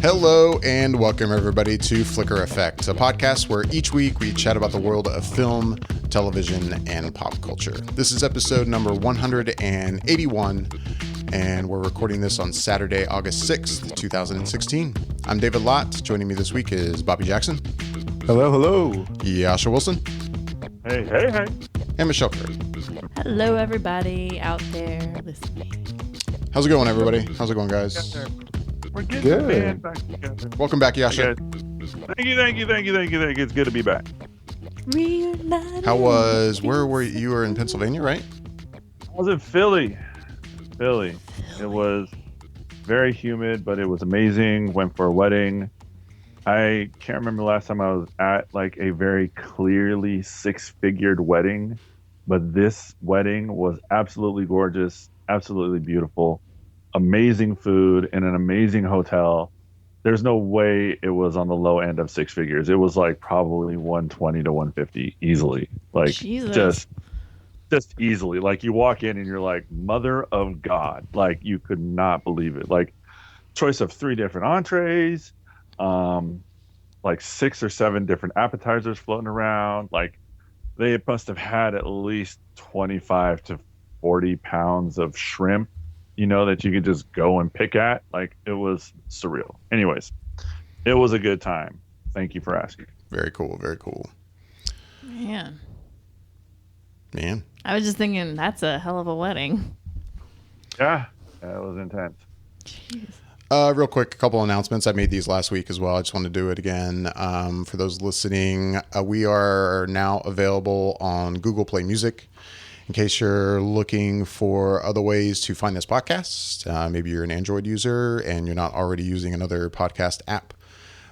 Hello and welcome everybody to Flicker Effect, a podcast where each week we chat about the world of film, television, and pop culture. This is episode number 181, and we're recording this on Saturday, August 6th, 2016. I'm David Lott. Joining me this week is Bobby Jackson. Hello, hello. Jascha Wilson. Hey, hey, hey. And Michelle Curry. Hello, everybody out there listening. How's it going, everybody? How's it going, guys? We're getting Good. the band back together. Welcome back, Jascha. Thank you. It's good to be back. How was, where were you? You were in Pennsylvania, right? I was in Philly. It was very humid, but it was amazing. Went for a wedding. I can't remember the last time I was at like a very clearly six-figured wedding, but this wedding was absolutely gorgeous, absolutely beautiful, amazing food in an amazing hotel. There's no way it was on the low end of six figures. It was like probably 120 to 150 easily. Like Jesus. just easily. Like you walk in and you're like, mother of God. Like you could not believe it. Like choice of 3 different entrees, like 6 or 7 different appetizers floating around. Like they must have had at least 25 to 40 pounds of shrimp, you know, that you could just go and pick at. Like it was surreal. Anyways, it was a good time. Thank you for asking. Very cool, very cool. Man. Man. I was just thinking, that's a hell of a wedding. Yeah, it was intense. Jeez. Real quick, a couple announcements. I made these last week as well. I just want to do it again. For those listening, we are now available on Google Play Music. In case you're looking for other ways to find this podcast, maybe you're an Android user and you're not already using another podcast app.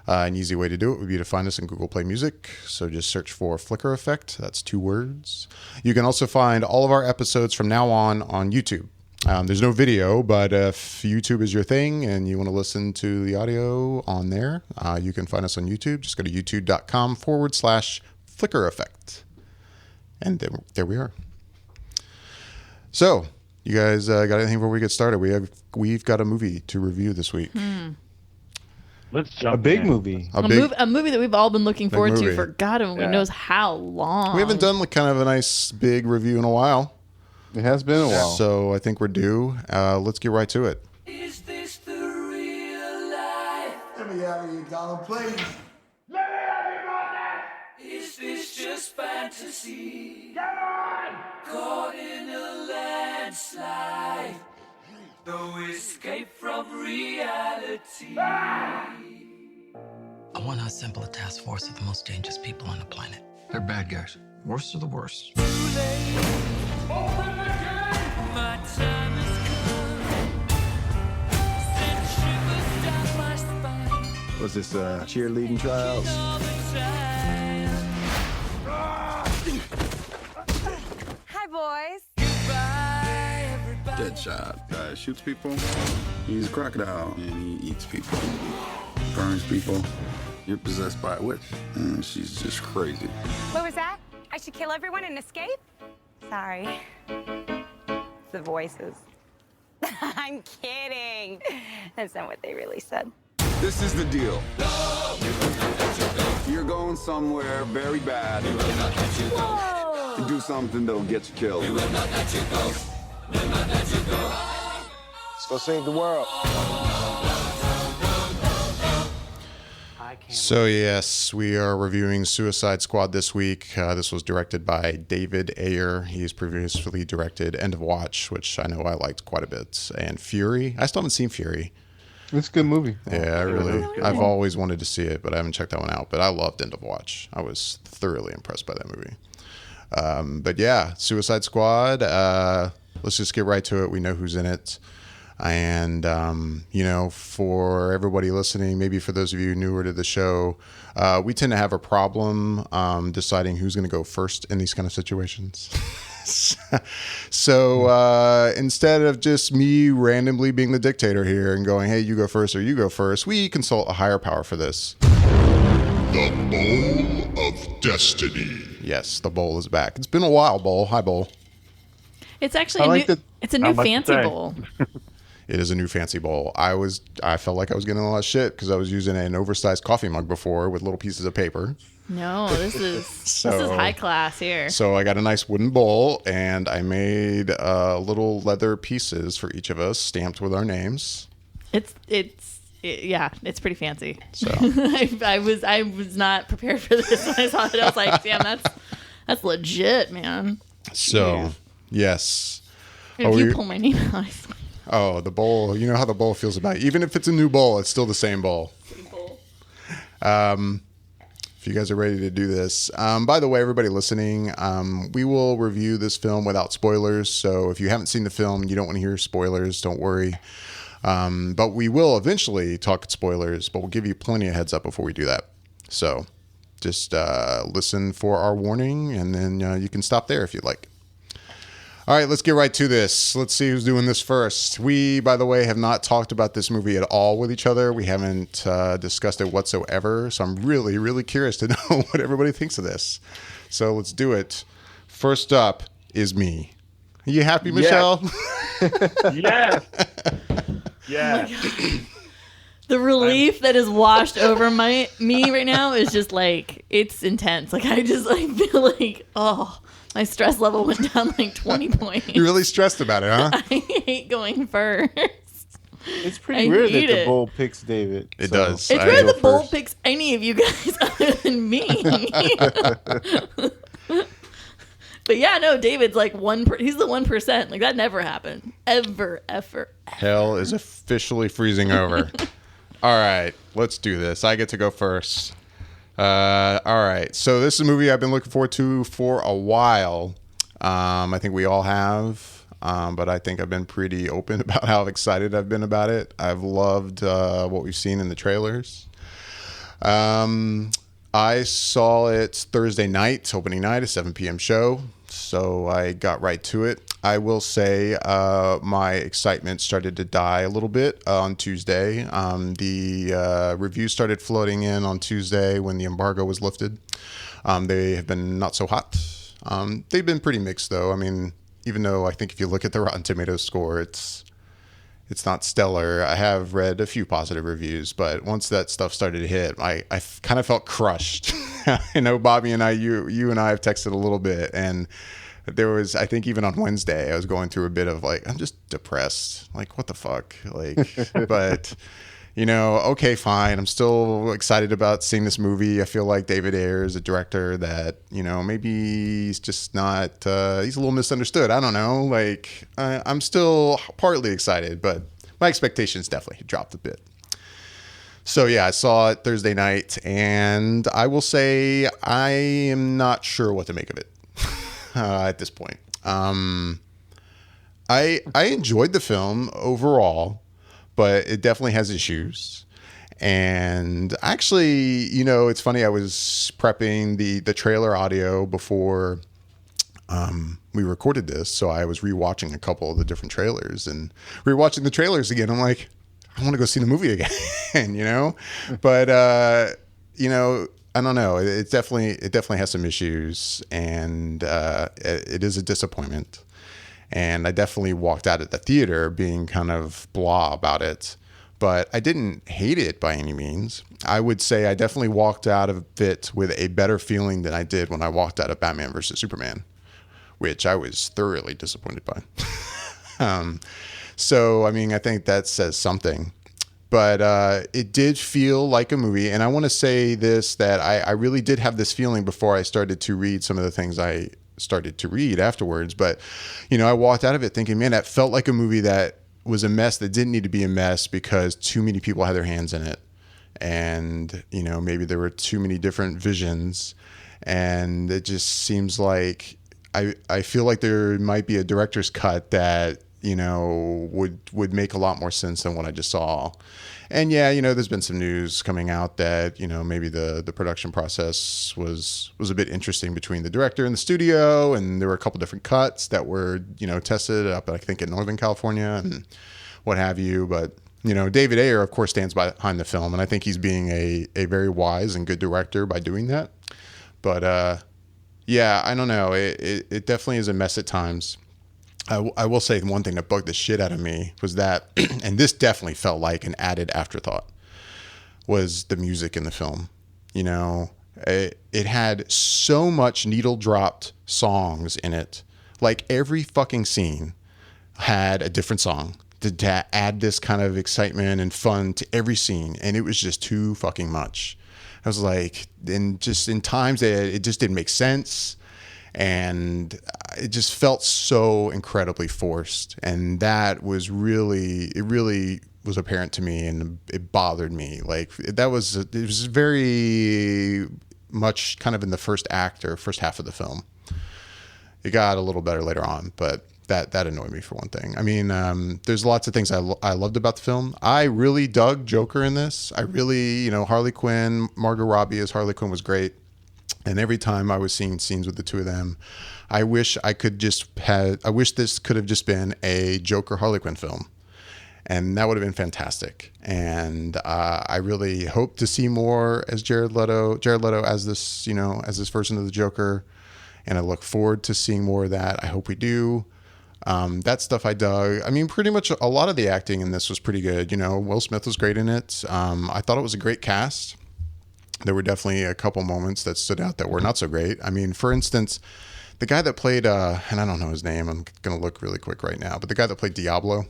An easy way to do it would be to find us in Google Play Music. So just search for Flicker Effect. That's 2 words. You can also find all of our episodes from now on YouTube. There's no video, but if YouTube is your thing and you want to listen to the audio on there, you can find us on YouTube. Just go to youtube.com/Flicker Effect. And there we are. So, you guys got anything before we get started? We've got a movie to review this week. Let's jump A big in. movie. A movie that we've all been looking forward movie. to for God only knows how long. We haven't done like kind of a nice big review in a while. It has been a while. So I think we're due. Let's get right to it. Is this the real life? Let me have you, Donald, please. Let me have you, Donald. Is this just fantasy? Come on! Caught in a landslide. No escape from reality. I want to assemble a task force of the most dangerous people on the planet. They're bad guys. Worst of the worst. Too late. Open the gate. My time has come. Send shivers down my spine. Was this cheerleading trials? All the time. Hi, boys. Goodbye, everybody. Deadshot. Guy shoots people. He's a crocodile and he eats people. Burns people. You're possessed by a witch and she's just crazy. What was that? I should kill everyone and escape? Sorry. It's the voices. I'm kidding. That's not what they really said. This is the deal. You're going somewhere very bad Whoa! to do something that'll get you killed. Let's go save the world. So yes, we are reviewing Suicide Squad this week. This was directed by David Ayer. He's previously directed End of Watch, which I know I liked quite a bit, and Fury. I still haven't seen Fury. It's a good movie. Yeah, I've always wanted to see it, but I haven't checked that one out. But I loved End of Watch. I was thoroughly impressed by that movie. But yeah, Suicide Squad. Let's just get right to it. We know who's in it. And, for everybody listening, maybe for those of you newer to the show, we tend to have a problem deciding who's going to go first in these kind of situations. So instead of just me randomly being the dictator here and going, hey, you go first or you go first, we consult a higher power for this. The Bowl of Destiny. Yes, the bowl is back. It's been a while, Bowl. Hi, Bowl. It's actually it's a new Not much to fancy say. bowl. It is a new fancy bowl. I felt like I was getting a lot of shit because I was using an oversized coffee mug before with little pieces of paper. No, this is high class here. So I got a nice wooden bowl, and I made little leather pieces for each of us, stamped with our names. It's pretty fancy. So I was not prepared for this when I saw it. I was like, damn, that's legit, man. So yes. If you pull my name out, I swear. Oh, the bowl. You know how the bowl feels about it. Even if it's a new bowl, it's still the same bowl. If you guys are ready to do this. By the way, everybody listening, we will review this film without spoilers. So if you haven't seen the film, you don't want to hear spoilers, don't worry. But we will eventually talk spoilers, but we'll give you plenty of heads up before we do that. So just listen for our warning, and then you can stop there if you'd like. All right, let's get right to this. Let's see who's doing this first. We, by the way, have not talked about this movie at all with each other. We haven't discussed it whatsoever. So I'm really, really curious to know what everybody thinks of this. So let's do it. First up is me. Are you happy, Michelle? Yes. Yeah. Oh the relief that is washed over me right now is just like, it's intense. Like I just like feel like, oh, my stress level went down like 20 points. You're really stressed about it, huh? I hate going first. It's pretty weird that the bowl picks David. It does. It's weird the bowl picks any of you guys other than me. But yeah, no, David's like he's the 1%. Like that never happened. Ever. Hell is officially freezing over. All right, let's do this. I get to go first. All right. So this is a movie I've been looking forward to for a while. I think we all have. But I think I've been pretty open about how excited I've been about it. I've loved what we've seen in the trailers. I saw it Thursday night, opening night, a 7 p.m. show. So I got right to it. I will say my excitement started to die a little bit on Tuesday. The reviews started floating in on Tuesday when the embargo was lifted. They have been not so hot. They've been pretty mixed, though. I mean, even though I think if you look at the Rotten Tomatoes score, it's not stellar. I have read a few positive reviews, but once that stuff started to hit, I kind of felt crushed. I know Bobby and you and I have texted a little bit, and there was, I think even on Wednesday, I was going through a bit of like, I'm just depressed. Like, what the fuck? Like, but okay, fine. I'm still excited about seeing this movie. I feel like David Ayer is a director that, maybe he's just not, he's a little misunderstood. I don't know. Like, I'm still partly excited, but my expectations definitely dropped a bit. So yeah, I saw it Thursday night, and I will say I am not sure what to make of it at this point. I enjoyed the film overall, but it definitely has issues. And actually, it's funny. I was prepping the trailer audio before we recorded this, so I was rewatching a couple of the different trailers and rewatching the trailers again. I'm like, I want to go see the movie again, But I don't know. It definitely has some issues, and it is a disappointment. And I definitely walked out at the theater being kind of blah about it, but I didn't hate it by any means. I would say I definitely walked out of it with a better feeling than I did when I walked out of Batman versus Superman, which I was thoroughly disappointed by. So, I mean, I think that says something. But it did feel like a movie. And I want to say this, that I really did have this feeling before I started to read some of the things I started to read afterwards. But, I walked out of it thinking, man, that felt like a movie that was a mess that didn't need to be a mess because too many people had their hands in it. And, maybe there were too many different visions. And it just seems like I feel like there might be a director's cut that, would make a lot more sense than what I just saw. And yeah, there's been some news coming out that, maybe the production process was a bit interesting between the director and the studio. And there were a couple different cuts that were, tested up, I think, in Northern California and what have you. But, David Ayer, of course, stands behind the film. And I think he's being a very wise and good director by doing that. But, yeah, I don't know. It definitely is a mess at times. I will say one thing that bugged the shit out of me was that, and this definitely felt like an added afterthought, was the music in the film. You know, it had so much needle dropped songs in it. Like every fucking scene had a different song to add this kind of excitement and fun to every scene. And it was just too fucking much. I was like, and just in times that it just didn't make sense. And it just felt so incredibly forced. And that was it really was apparent to me, and it bothered me. Like it was very much kind of in the first act or first half of the film. It got a little better later on, but that annoyed me for one thing. I mean, there's lots of things I loved about the film. I really dug Joker in this. I really, Harley Quinn, Margot Robbie as Harley Quinn was great. And every time I was seeing scenes with the two of them, I wish this could have just been a Joker Harley Quinn film. And that would have been fantastic. And I really hope to see more as Jared Leto as this, as this version of the Joker. And I look forward to seeing more of that. I hope we do. That stuff I dug. I mean, pretty much a lot of the acting in this was pretty good. Will Smith was great in it. I thought it was a great cast. There were definitely a couple moments that stood out that were not so great. I mean, for instance, the guy that played, and I don't know his name. I'm going to look really quick right now. But the guy that played Diablo.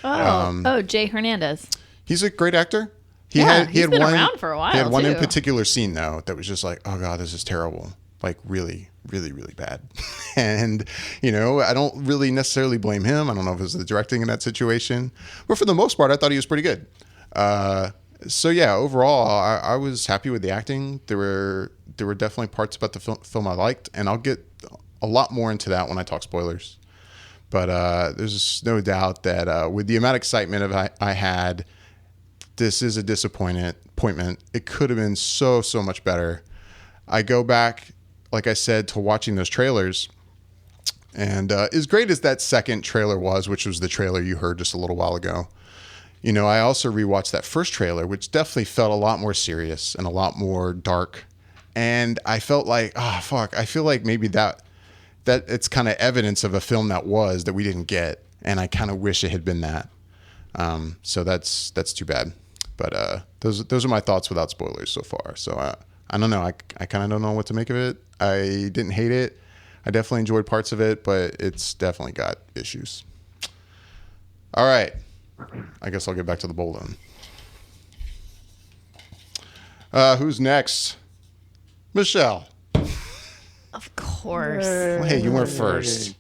Jay Hernandez. He's a great actor. He's been around for a while. He had one too. in particular scene, though, that was just like, oh, God, this is terrible. Like, really, really, really bad. And, I don't really necessarily blame him. I don't know if it was the directing in that situation. But for the most part, I thought he was pretty good. So yeah, overall, I was happy with the acting. There were definitely parts about the film I liked, and I'll get a lot more into that when I talk spoilers. But there's no doubt that with the amount of excitement I had, this is a disappointment. It could have been so much better. I go back, like I said, to watching those trailers, and as great as that second trailer was, which was the trailer you heard just a little while ago, I also rewatched that first trailer, which definitely felt a lot more serious and a lot more dark. And I felt like, I feel like maybe that it's kind of evidence of a film that we didn't get. And I kind of wish it had been that. So that's too bad. But those are my thoughts without spoilers so far. So I don't know. I kind of don't know what to make of it. I didn't hate it. I definitely enjoyed parts of it, but it's definitely got issues. All right. I guess I'll get back to the bowl then. Who's next? Michelle. Of course. Hey, you weren't first.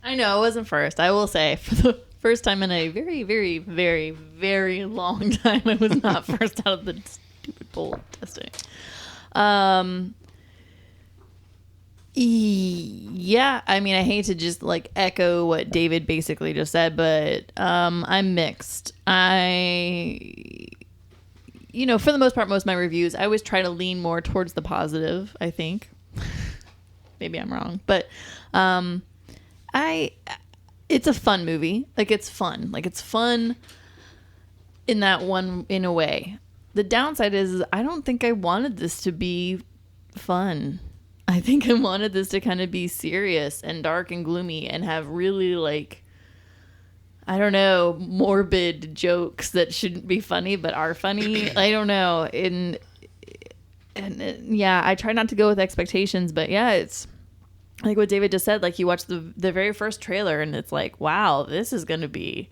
I know, I wasn't first. I will say, for the first time in a very, very, very, very long time, I was not first out of the stupid bowl testing. Yeah, I mean, I hate to just echo what David basically just said, but I'm mixed. For the most part, most of my reviews, I always try to lean more towards the positive, I think. Maybe I'm wrong, but it's a fun movie. It's fun. It's fun in a way. The downside is I don't think I wanted this to be fun. I think I wanted this to kind of be serious and dark and gloomy and have really morbid jokes that shouldn't be funny but are funny. I don't know. And yeah, I try not to go with expectations, but yeah, it's like what David just said. You watch the very first trailer and it's like, wow, this is going to be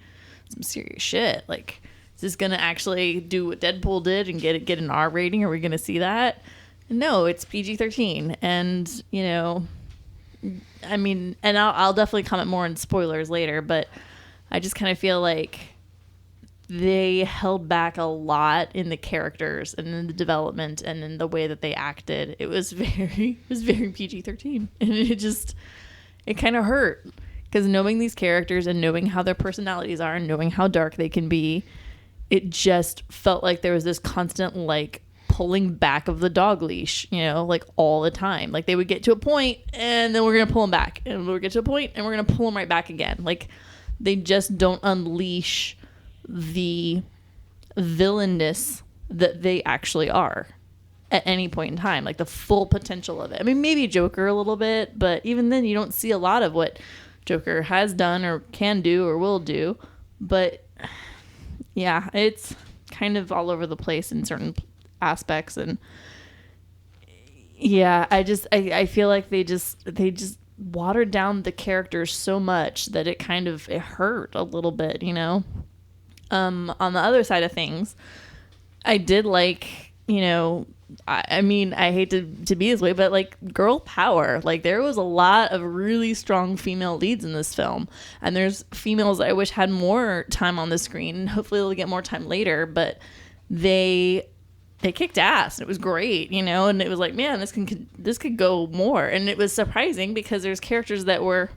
some serious shit. Is this going to actually do what Deadpool did and get an R rating? Are we going to see that? No, it's PG-13, and I mean, and I'll definitely comment more on spoilers later, but I just kind of feel like they held back a lot in the characters and in the development and in the way that they acted. It was very PG-13, and it kind of hurt because knowing these characters and knowing how their personalities are and knowing how dark they can be, it just felt like there was this constant pulling back of the dog leash, all the time. They would get to a point and then we're going to pull them back, and we'll get to a point and we're going to pull them right back again. They just don't unleash the villainous that they actually are at any point in time, the full potential of it. I mean, maybe Joker a little bit, but even then you don't see a lot of what Joker has done or can do or will do. But yeah, it's kind of all over the place in certain aspects. And yeah, I feel like they just watered down the characters so much that it hurt a little bit, you know? On the other side of things, I did like, you know, I mean, I hate to be this way, but like girl power, like there was a lot of really strong female leads in this film, and there's females I wish had more time on the screen, and hopefully they'll get more time later, but they kicked ass. It was great, you know, and it was like, man, this could go more. And it was surprising because there's characters that were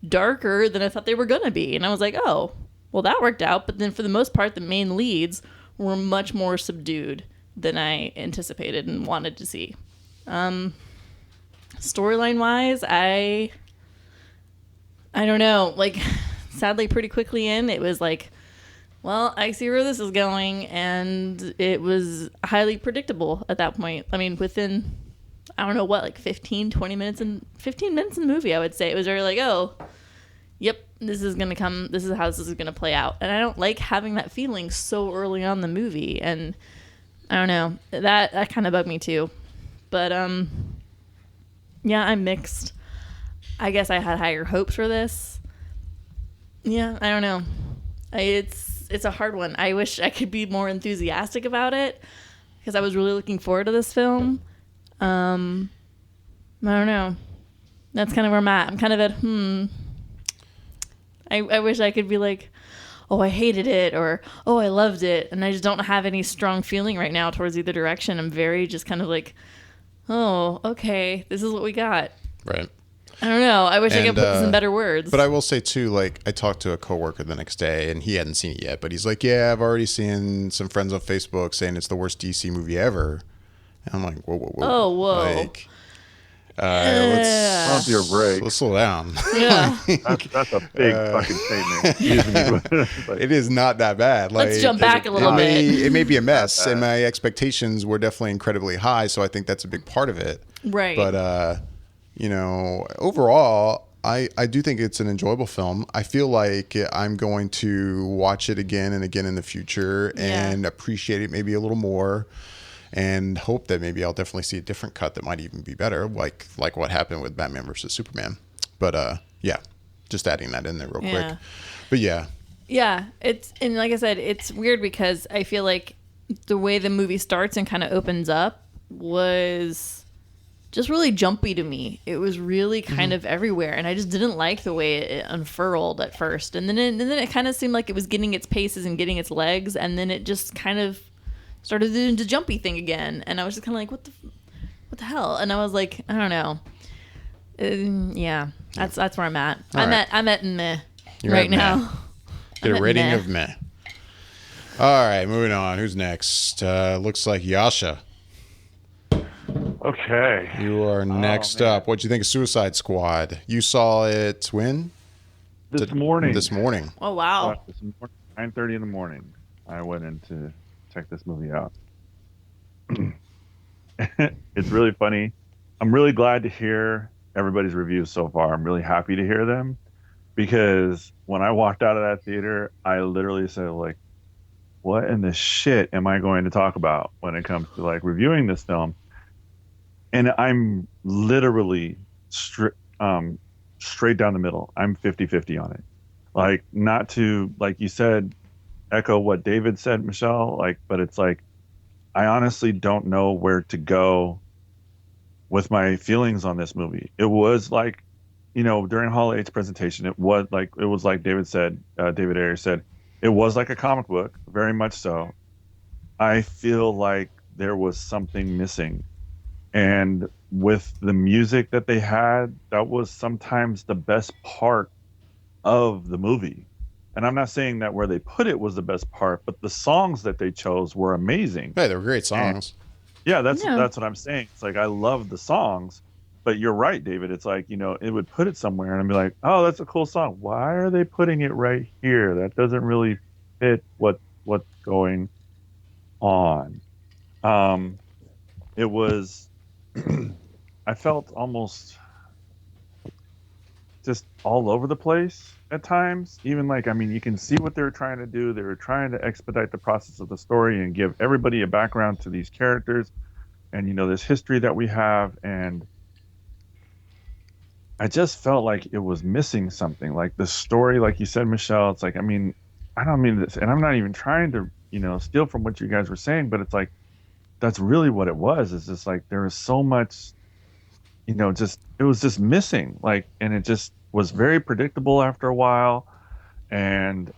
darker than I thought they were going to be. And I was like, oh, well, that worked out. But then for the most part, the main leads were much more subdued than I anticipated and wanted to see. Storyline wise, I don't know, like sadly pretty quickly in, it was like, well, I see where this is going, and it was highly predictable at that point. I mean, within, I don't know what, like 15 minutes in the movie, I would say. It was very like, oh, yep, this is going to come, this is how this is going to play out. And I don't like having that feeling so early on in the movie, and I don't know, that kind of bugged me too. But, yeah, I'm mixed. I guess I had higher hopes for this. Yeah, I don't know. It's a hard one. I wish I could be more enthusiastic about it because I was really looking forward to this film. I don't know. That's kind of where I'm at. I'm kind of at, I wish I could be like, oh, I hated it, or, oh, I loved it. And I just don't have any strong feeling right now towards either direction. I'm very just kind of like, oh, okay, this is what we got. Right. I don't know. I wish I could put this in better words. But I will say, too, like, I talked to a coworker the next day, and he hadn't seen it yet. But he's like, yeah, I've already seen some friends on Facebook saying it's the worst DC movie ever. And I'm like, whoa. Oh, whoa. Like, let's pump your brakes. Let's slow down. Yeah. that's a big fucking statement. Like, it is not that bad. Like, let's jump back a little bit. It may be a mess, and my expectations were definitely incredibly high, so I think that's a big part of it. Right. But, you know, overall, I do think it's an enjoyable film. I feel like I'm going to watch it again and again in the future and appreciate it maybe a little more, and hope that maybe I'll definitely see a different cut that might even be better, like what happened with Batman versus Superman. But yeah, just adding that in there real quick. But yeah, it's, and like I said, it's weird because I feel like the way the movie starts and kind of opens up was just really jumpy to me. It was really kind of everywhere, and I just didn't like the way it unfurled at first. And then it kind of seemed like it was getting its paces and getting its legs, and then it just kind of started doing the jumpy thing again. And I was just kind of like, what the hell? And I was like, I don't know. Yeah, that's where I'm at. I'm at meh. You're right now. Meh. Get a rating of meh. All right, moving on. Who's next? Looks like Jascha. Okay. You are next up. What'd you think of Suicide Squad? You saw it when? This morning. This morning. Oh, wow. This morning, 9:30 in the morning, I went in to check this movie out. It's really funny. I'm really glad to hear everybody's reviews so far. I'm really happy to hear them, because when I walked out of that theater, I literally said, like, what in the shit am I going to talk about when it comes to like reviewing this film? And I'm literally straight down the middle. I'm 50-50 on it. Like, not to, like you said, echo what David said, Michelle, like, but it's like, I honestly don't know where to go with my feelings on this movie. It was like, you know, during Hall 8's presentation, it was like David said, David Ayer said, it was like a comic book, very much so. I feel like there was something missing. And with the music that they had, that was sometimes the best part of the movie. And I'm not saying that where they put it was the best part, but the songs that they chose were amazing. Hey, they were great songs. And that's what I'm saying. It's like, I love the songs, but you're right, David. It's like, you know, it would put it somewhere and I'd be like, oh, that's a cool song. Why are they putting it right here? That doesn't really fit what's going on. It was, I felt almost just all over the place at times. Even like, I mean, you can see what they were trying to do. They were trying to expedite the process of the story and give everybody a background to these characters and, this history that we have. And I just felt like it was missing something. Like the story, like you said, Michelle, it's like, I mean, I don't mean this, and I'm not even trying to, steal from what you guys were saying, but it's like, that's really what it was. It's just like, there was so much, it was just missing. Like, and it just was very predictable after a while. And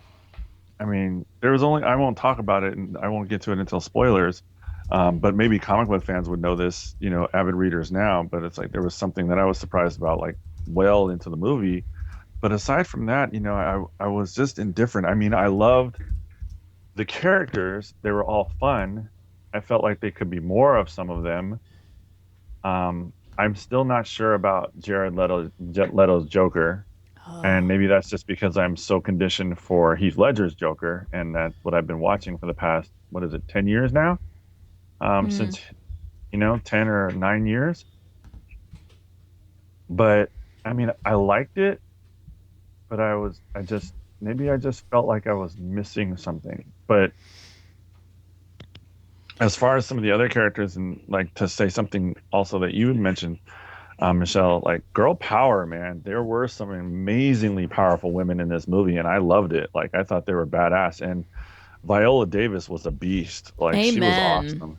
I mean, I won't talk about it and I won't get to it until spoilers. But maybe comic book fans would know this, avid readers now, but it's like, there was something that I was surprised about, like well into the movie. But aside from that, I was just indifferent. I mean, I loved the characters. They were all fun. I felt like they could be more of some of them. I'm still not sure about Leto's Joker. And maybe that's just because I'm so conditioned for Heath Ledger's Joker. And that's what I've been watching for the past, 10 years now? Since, 10 or 9 years. But I mean, I liked it, but I just felt like I was missing something. But as far as some of the other characters, and like to say something also that you mentioned, Michelle, like girl power, man, there were some amazingly powerful women in this movie, and I loved it. Like I thought they were badass, and Viola Davis was a beast. Like Amen. She was awesome.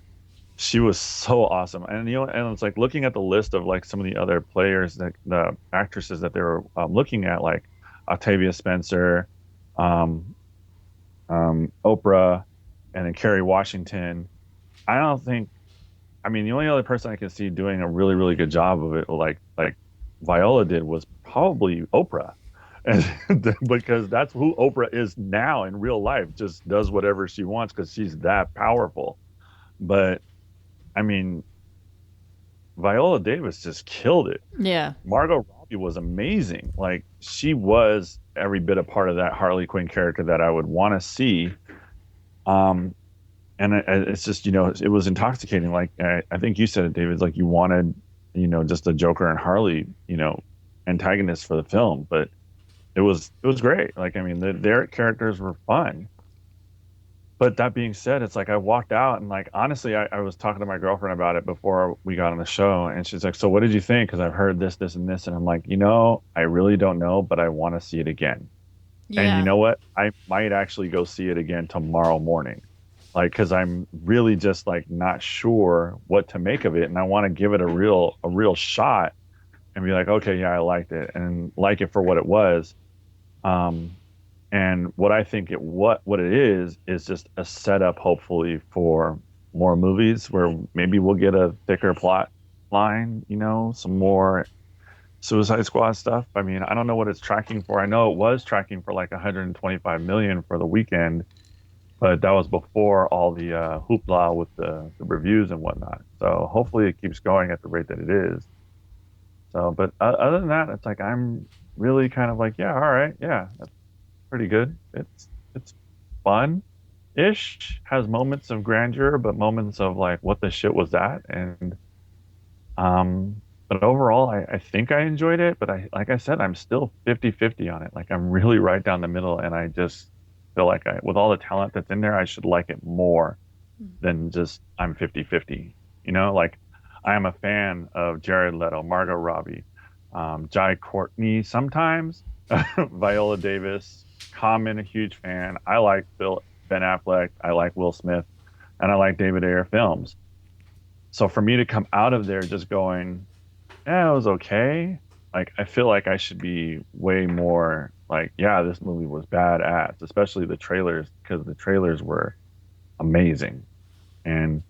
She was so awesome, and and it's like looking at the list of like some of the other players, that the actresses that they were looking at, like Octavia Spencer, Oprah, and then Kerry Washington. I mean, the only other person I can see doing a really, really good job of it, like Viola did, was probably Oprah, and because that's who Oprah is now in real life, just does whatever she wants because she's that powerful. But I mean, Viola Davis just killed it. Yeah. Margot Robbie was amazing. Like she was every bit a part of that Harley Quinn character that I would want to see. And it's just, it was intoxicating. Like I think you said it, David, like you wanted, just a Joker and Harley, antagonist for the film, but it was great. Like, I mean, their characters were fun. But that being said, it's like I walked out and like, honestly, I was talking to my girlfriend about it before we got on the show. And she's like, so what did you think? Because I've heard this, this, and this. And I'm like, I really don't know, but I want to see it again. Yeah. And you know what? I might actually go see it again tomorrow morning. Like, because I'm really just like not sure what to make of it. And I want to give it a real shot and be like, okay, yeah, I liked it and like it for what it was. And what I think what it is just a setup, hopefully, for more movies where maybe we'll get a thicker plot line, some more Suicide Squad stuff. I mean, I don't know what it's tracking for. I know it was tracking for like 125 million for the weekend, but that was before all the hoopla with the reviews and whatnot. So hopefully it keeps going at the rate that it is. So, but other than that, it's like I'm really kind of like, yeah, all right, yeah, that's pretty good. It's fun-ish, has moments of grandeur, but moments of like, what the shit was that? And but overall, I think I enjoyed it. But like I said, I'm still 50-50 on it. Like I'm really right down the middle, and I just feel like with all the talent that's in there, I should like it more than just I'm 50-50. Like I am a fan of Jared Leto, Margot Robbie, Jai Courtney sometimes, Viola Davis. Common, a huge fan. I like Ben Affleck. I like Will Smith, and I like David Ayer films. So for me to come out of there just going, yeah, it was okay. Like I feel like I should be way more like, yeah, this movie was badass, especially the trailers, because the trailers were amazing. And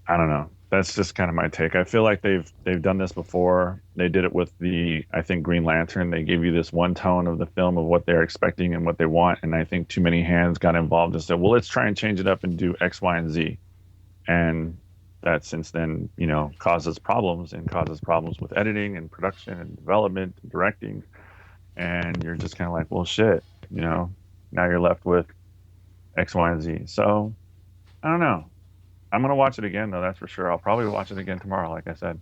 I don't know. That's just kind of my take. I feel like they've done this before. They did it with I think Green Lantern. They gave you this one tone of the film of what they're expecting and what they want. And I think too many hands got involved and said, well, let's try and change it up and do X, Y, and Z. And that since then, causes problems with editing and production and development and directing. And you're just kind of like, well, shit, now you're left with X, Y, and Z. So I don't know. I'm going to watch it again, though, that's for sure. I'll probably watch it again tomorrow, like I said.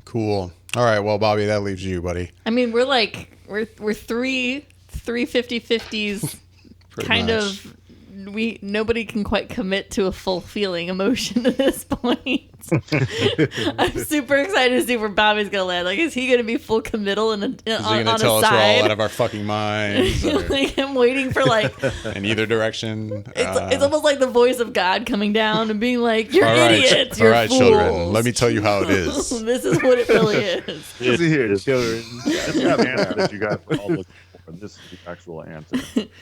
Cool. All right, well, Bobby, that leaves you, buddy. I mean, we're three 50-50s kind much. of. Nobody can quite commit to a full feeling emotion at this point. I'm super excited to see where Bobby's gonna land. Like, is he gonna be full committal and Is he gonna tell us we're all out of our fucking minds? Like, I'm waiting for like in either direction. It's almost like the voice of God coming down and being like, "You're idiots. You're all right, fools. children. Let me tell you how it is. This is what it really is." Listen here, children. That's not the answer that you guys are all looking for. This is the actual answer.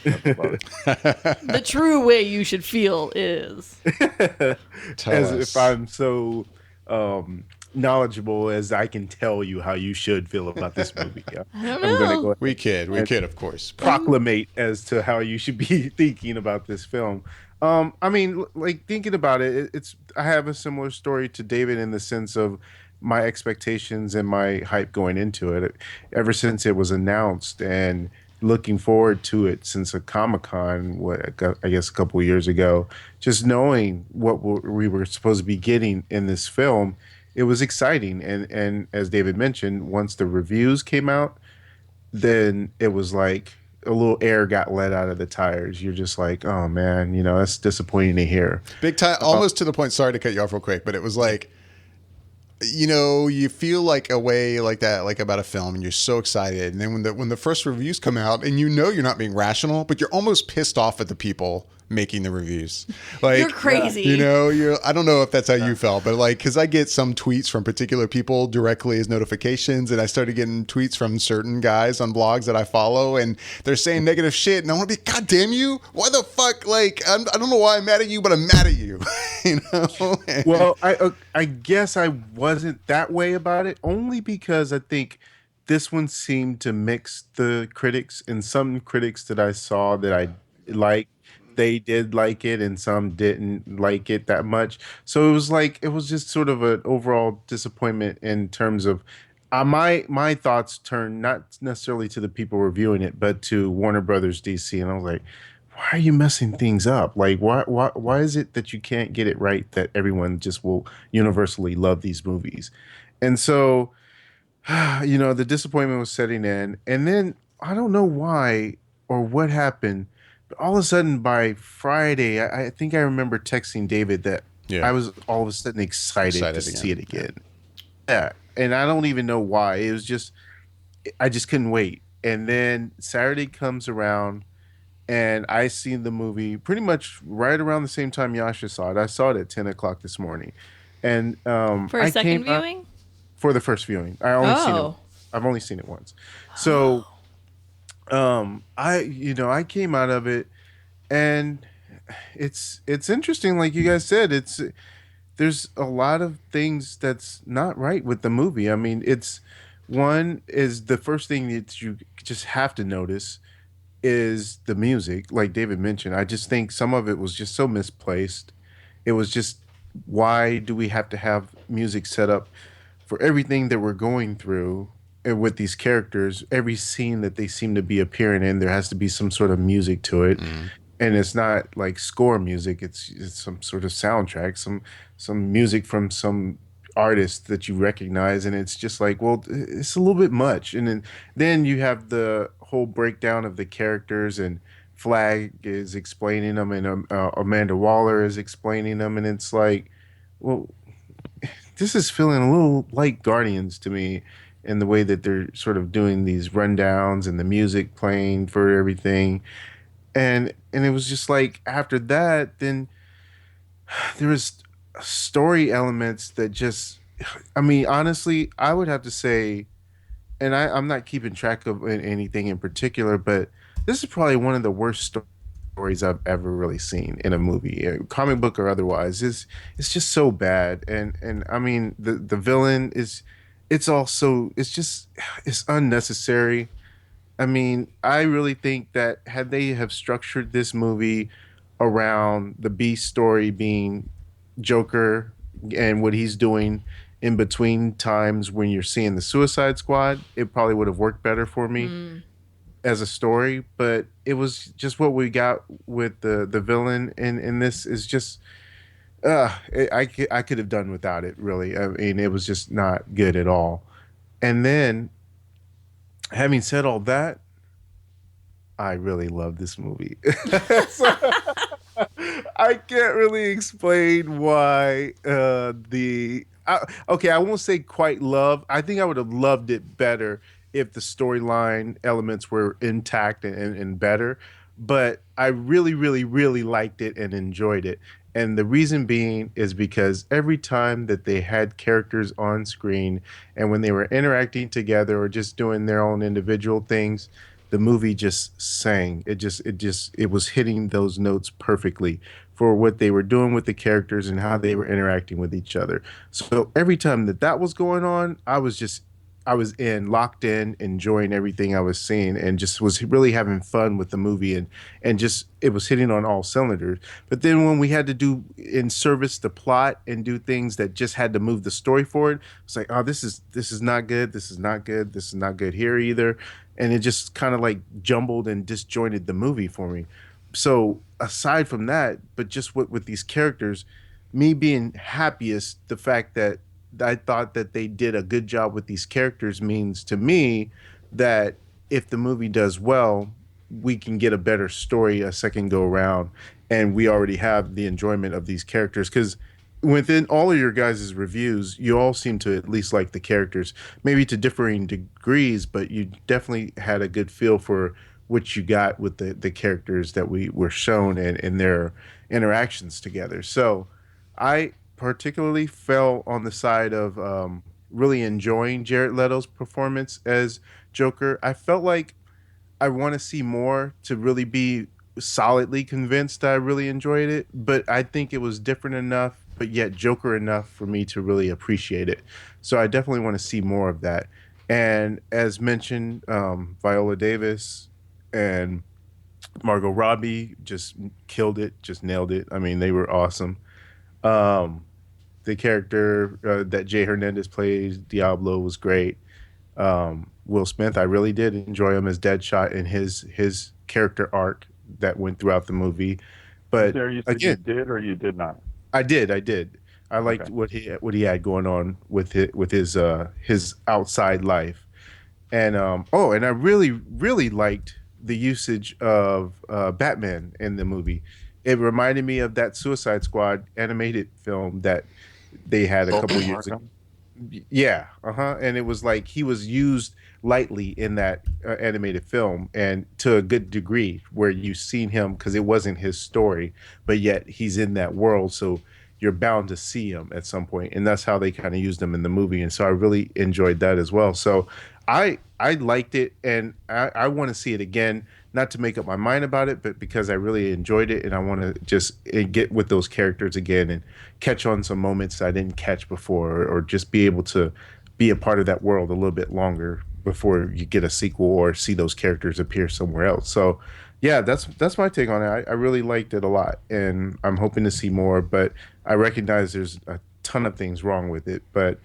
The true way you should feel is. As if I'm so knowledgeable as I can tell you how you should feel about this movie. I don't know. Gonna go we kid, of course. Proclamate as to how you should be thinking about this film. I mean, like thinking about it, I have a similar story to David in the sense of my expectations and my hype going into it ever since it was announced and looking forward to it since a Comic-Con, I guess a couple of years ago, just knowing what we were supposed to be getting in this film, it was exciting. And as David mentioned, once the reviews came out, then it was like a little air got let out of the tires. You're just like, oh man, that's disappointing to hear. Big time, almost to the point, sorry to cut you off real quick, but it was like, you feel like a way like that, like about a film, and you're so excited. And then when the first reviews come out, and you're not being rational, but you're almost pissed off at the people making the reviews. Like, you're crazy. I don't know if that's how you felt, but like, because I get some tweets from particular people directly as notifications, and I started getting tweets from certain guys on blogs that I follow, and they're saying negative shit, and I want to be, God damn you! Why the fuck? Like, I don't know why I'm mad at you, but I'm mad at you. Well, I guess I wasn't that way about it, only because I think this one seemed to mix the critics, and some critics that I saw that I liked, they did like it, and some didn't like it that much. So it was just sort of an overall disappointment in terms of my thoughts turned not necessarily to the people reviewing it, but to Warner Brothers DC, and I was like, why are you messing things up? Like, why is it that you can't get it right that everyone just will universally love these movies? And so, the disappointment was setting in, and then I don't know why or what happened, but all of a sudden by Friday, I think I remember texting David that I was all of a sudden excited to see it again. Yeah, and I don't even know why. It was just, I just couldn't wait. And then Saturday comes around, and I seen the movie pretty much right around the same time Jascha saw it. I saw it at 10 o'clock this morning. And for a second viewing? For the first viewing. I've only seen it once. So I came out of it, and it's interesting, like you guys said, there's a lot of things that's not right with the movie. I mean, one is the first thing that you just have to notice is the music. Like David mentioned, I just think some of it was just so misplaced. It was just, why do we have to have music set up for everything that we're going through? And with these characters, every scene that they seem to be appearing in, there has to be some sort of music to it. And it's not like score music, it's some sort of soundtrack, some music from some artist that you recognize, and it's just like, well, it's a little bit much. And then you have the whole breakdown of the characters, and Flag is explaining them, and Amanda Waller is explaining them, and it's like, well, this is feeling a little like Guardians to me, in the way that they're sort of doing these rundowns and the music playing for everything. And it was just like, after that, then there was story elements that just, I mean, honestly, I would have to say, and I'm not keeping track of anything in particular, but this is probably one of the worst stories I've ever really seen in a movie, comic book or otherwise. It's just so bad. And I mean, the villain it's unnecessary. I mean, I really think that had they have structured this movie around the Beast story being Joker and what he's doing in between times when you're seeing the Suicide Squad, it probably would have worked better for me as a story. But it was just what we got with the villain, and this is just, I could have done without it, really. I mean, it was just not good at all. And then, having said all that, I really love this movie. So, I can't really explain why okay, I won't say quite love. I think I would have loved it better if the storyline elements were intact and better. But I really, really, really liked it and enjoyed it. And the reason being is because every time that they had characters on screen and when they were interacting together or just doing their own individual things, the movie just sang. It was hitting those notes perfectly for what they were doing with the characters and how they were interacting with each other. So every time that was going on, I was locked in, enjoying everything I was seeing, and just was really having fun with the movie, and just it was hitting on all cylinders. But then when we had to do in service the plot and do things that just had to move the story forward, it's like, oh, this is not good, this is not good, this is not good here either, and it just kind of like jumbled and disjointed the movie for me. So aside from that, but just with these characters, me being happiest, the fact that I thought that they did a good job with these characters means to me that if the movie does well, we can get a better story a second go around, and we already have the enjoyment of these characters. Because within all of your guys' reviews, you all seem to at least like the characters, maybe to differing degrees, but you definitely had a good feel for what you got with the characters that we were shown and their interactions together. So I particularly fell on the side of really enjoying Jared Leto's performance as Joker. I felt like I want to see more to really be solidly convinced that I really enjoyed it, but I think it was different enough, but yet Joker enough for me to really appreciate it. So I definitely want to see more of that. And as mentioned, Viola Davis and Margot Robbie just killed it, just nailed it. I mean, they were awesome. The character that Jay Hernandez plays, Diablo, was great. Will Smith, I really did enjoy him as Deadshot and his character arc that went throughout the movie. But There, you said again, you did or you did not? I did. I liked Okay. what he had going on with his outside life, and and I really liked the usage of Batman in the movie. It reminded me of that Suicide Squad animated film that they had a couple years ago. Arkham? Yeah, and it was like he was used lightly in that animated film, and to a good degree, where you've seen him because it wasn't his story, but yet he's in that world, so you're bound to see him at some point, and that's how they kind of used him in the movie, and so I really enjoyed that as well. So I liked it, and I want to see it again, not to make up my mind about it, but because I really enjoyed it, and I want to just get with those characters again and catch on some moments I didn't catch before, or just be able to be a part of that world a little bit longer before you get a sequel or see those characters appear somewhere else. So, yeah, that's my take on it. I really liked it a lot, and I'm hoping to see more. But I recognize there's a ton of things wrong with it, but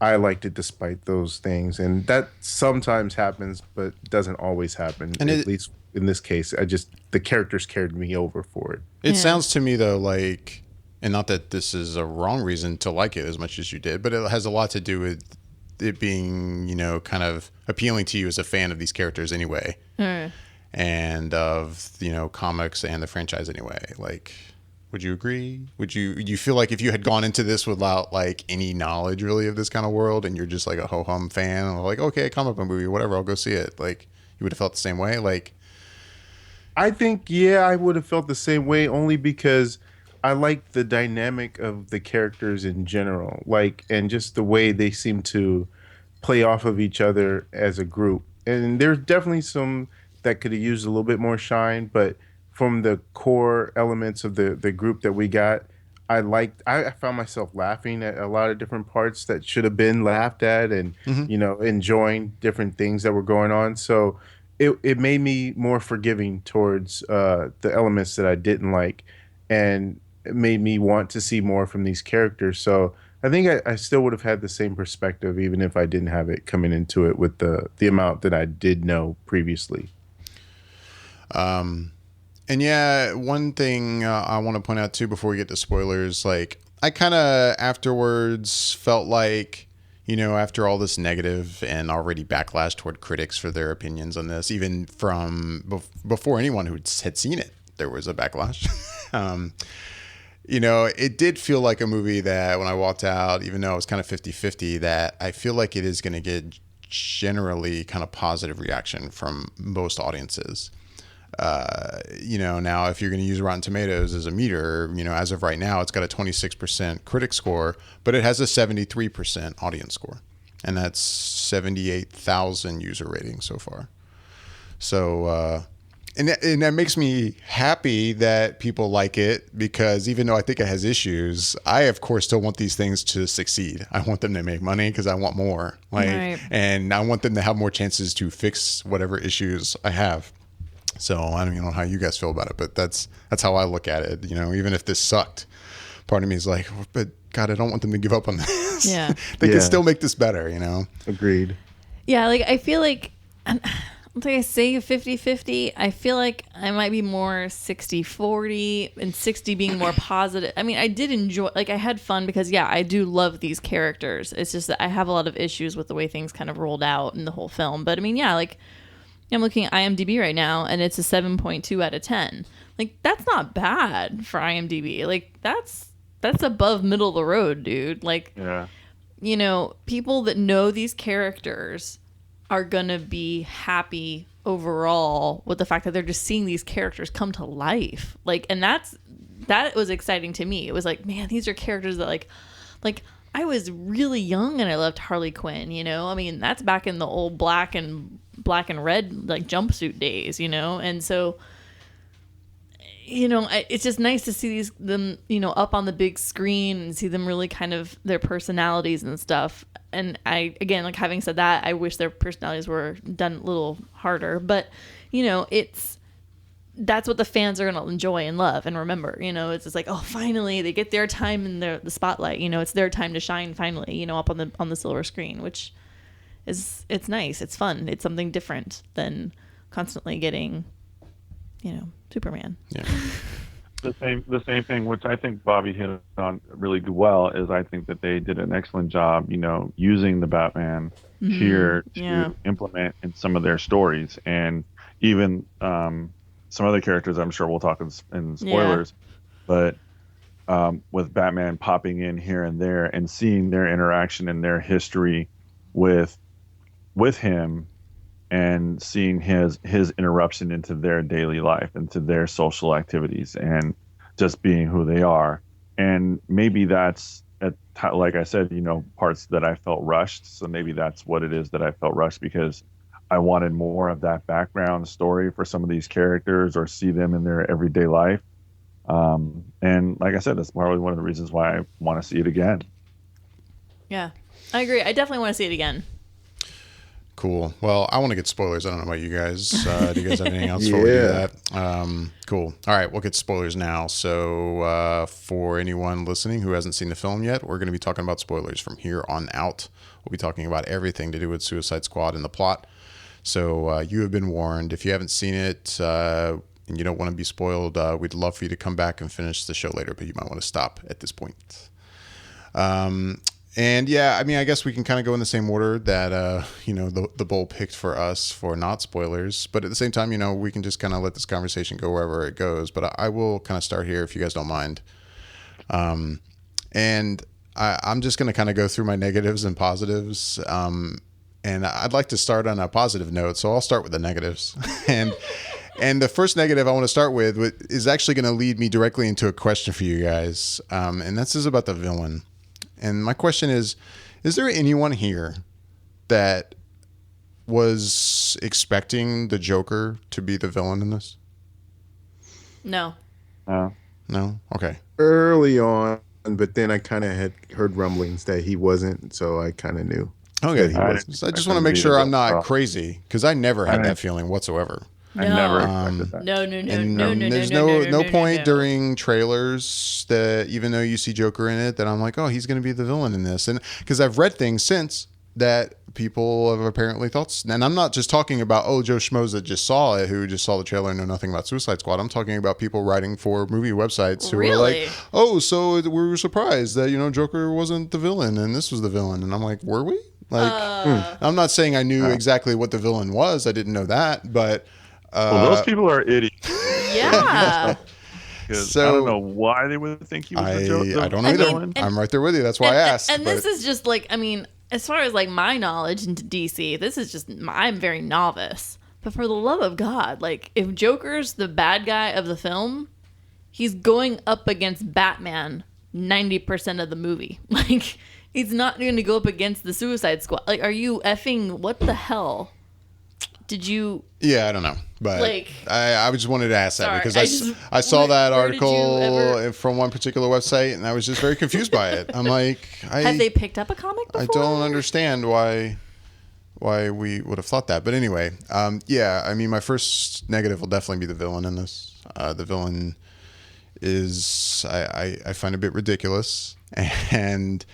I liked it despite those things, and that sometimes happens, but doesn't always happen. And at least in this case, the characters carried me over for it. It sounds to me though like, and not that this is a wrong reason to like it as much as you did, but it has a lot to do with it being, kind of appealing to you as a fan of these characters anyway, and of comics and the franchise anyway. Like, would you agree? Would you feel like if you had gone into this without like any knowledge really of this kind of world, and you're just like a ho hum fan, or like, okay, comic book movie, whatever, I'll go see it, like you would have felt the same way? Like, I think, yeah, I would have felt the same way, only because I like the dynamic of the characters in general, like, and just the way they seem to play off of each other as a group. And there's definitely some that could have used a little bit more shine, but from the core elements of the group that we got, I found myself laughing at a lot of different parts that should have been laughed at, and enjoying different things that were going on. So it made me more forgiving towards the elements that I didn't like, and it made me want to see more from these characters. So I think I still would have had the same perspective even if I didn't have it coming into it with the amount that I did know previously. And yeah, one thing I want to point out too before we get to spoilers, like I kind of afterwards felt like, after all this negative and already backlash toward critics for their opinions on this, even from before anyone who had seen it, there was a backlash. It did feel like a movie that when I walked out, even though it was kind of 50-50, that I feel like it is going to get generally kind of positive reaction from most audiences. Now if you're going to use Rotten Tomatoes as a meter, as of right now, it's got a 26% critic score, but it has a 73% audience score, and that's 78,000 user ratings so far. So, and that makes me happy that people like it, because even though I think it has issues, I of course still want these things to succeed. I want them to make money because I want more, and I want them to have more chances to fix whatever issues I have. So I don't know how you guys feel about it, but that's how I look at it. Even if this sucked, part of me is like, but God, I don't want them to give up on this. Yeah. They can still make this better, Agreed. Yeah, I feel like, I say 50-50, I feel like I might be more 60-40, and 60 being more positive. I mean, I did enjoy, I had fun because, I do love these characters. It's just that I have a lot of issues with the way things kind of rolled out in the whole film. But I mean, I'm looking at IMDb right now, and it's a 7.2 out of 10. That's not bad for IMDb. That's above middle of the road, dude. People that know these characters are gonna be happy overall with the fact that they're just seeing these characters come to life. And that was exciting to me. It was man, these are characters that I was really young and I loved Harley Quinn, I mean, that's back in the old black and red jumpsuit days, and so it's just nice to see them up on the big screen and see them really kind of their personalities and stuff. And I, again, having said that, I wish their personalities were done a little harder, but that's what the fans are going to enjoy and love and remember. It's just oh, finally they get their time in the spotlight. It's their time to shine finally. Up on the silver screen, which it's nice. It's fun. It's something different than constantly getting, Superman. Yeah. The same thing, which I think Bobby hit on really well, is I think that they did an excellent job, using the Batman here to implement in some of their stories, and even some other characters. I'm sure we'll talk in spoilers, but with Batman popping in here and there and seeing their interaction and their history with him, and seeing his interruption into their daily life, into their social activities, and just being who they are. And maybe that's, like I said, parts that I felt rushed. So maybe that's what it is that I felt rushed, because I wanted more of that background story for some of these characters, or see them in their everyday life. And like I said, that's probably one of the reasons why I want to see it again. Yeah, I agree. I definitely want to see it again. Cool. Well, I want to get spoilers. I don't know about you guys. Do you guys have anything else before we do that? Cool. All right, we'll get spoilers now. So for anyone listening who hasn't seen the film yet, we're going to be talking about spoilers from here on out. We'll be talking about everything to do with Suicide Squad and the plot. So you have been warned. If you haven't seen it and you don't want to be spoiled, we'd love for you to come back and finish the show later, but you might want to stop at this point. And yeah, I mean, I guess we can kind of go in the same order that, the Bowl picked for us for not spoilers. But at the same time, we can just kind of let this conversation go wherever it goes. But I will kind of start here if you guys don't mind. And I'm just going to kind of go through my negatives and positives. And I'd like to start on a positive note. So I'll start with the negatives. And the first negative I want to start with is actually going to lead me directly into a question for you guys. And this is about the villain. And my question is there anyone here that was expecting the Joker to be the villain in this? No. No? Okay. Early on, but then I kind of had heard rumblings that he wasn't, so I kind of knew. Okay. That he wasn't. So I just want to make sure I'm not crazy, because I never had that feeling whatsoever. I never expected that. There's no point during trailers that, even though you see Joker in it, that I'm like, oh, he's going to be the villain in this. And because I've read things since that people have apparently thought. And I'm not just talking about, Joe Schmoes that just saw it, who just saw the trailer and know nothing about Suicide Squad. I'm talking about people writing for movie websites who are like, so we were surprised that, Joker wasn't the villain and this was the villain. And I'm like, were we? Like, I'm not saying I knew exactly what the villain was. I didn't know that, but well, those people are idiots. Yeah. So, I don't know why they would think he was the Joker. I don't know either. I'm right there with you. That's why I asked. And this is just like, I mean, as far as like my knowledge into DC, this is just, I'm very novice. But for the love of God, like if Joker's the bad guy of the film, he's going up against Batman 90% of the movie. Like he's not going to go up against the Suicide Squad. Like, are you effing, what the hell? Did you? Yeah, I don't know, but like, I just wanted to ask that because I saw that article from one particular website and I was just very confused by it. I'm like, have they picked up a comic before? I don't understand why we would have thought that. But anyway, yeah, I mean, my first negative will definitely be the villain in this. The villain is I find a bit ridiculous and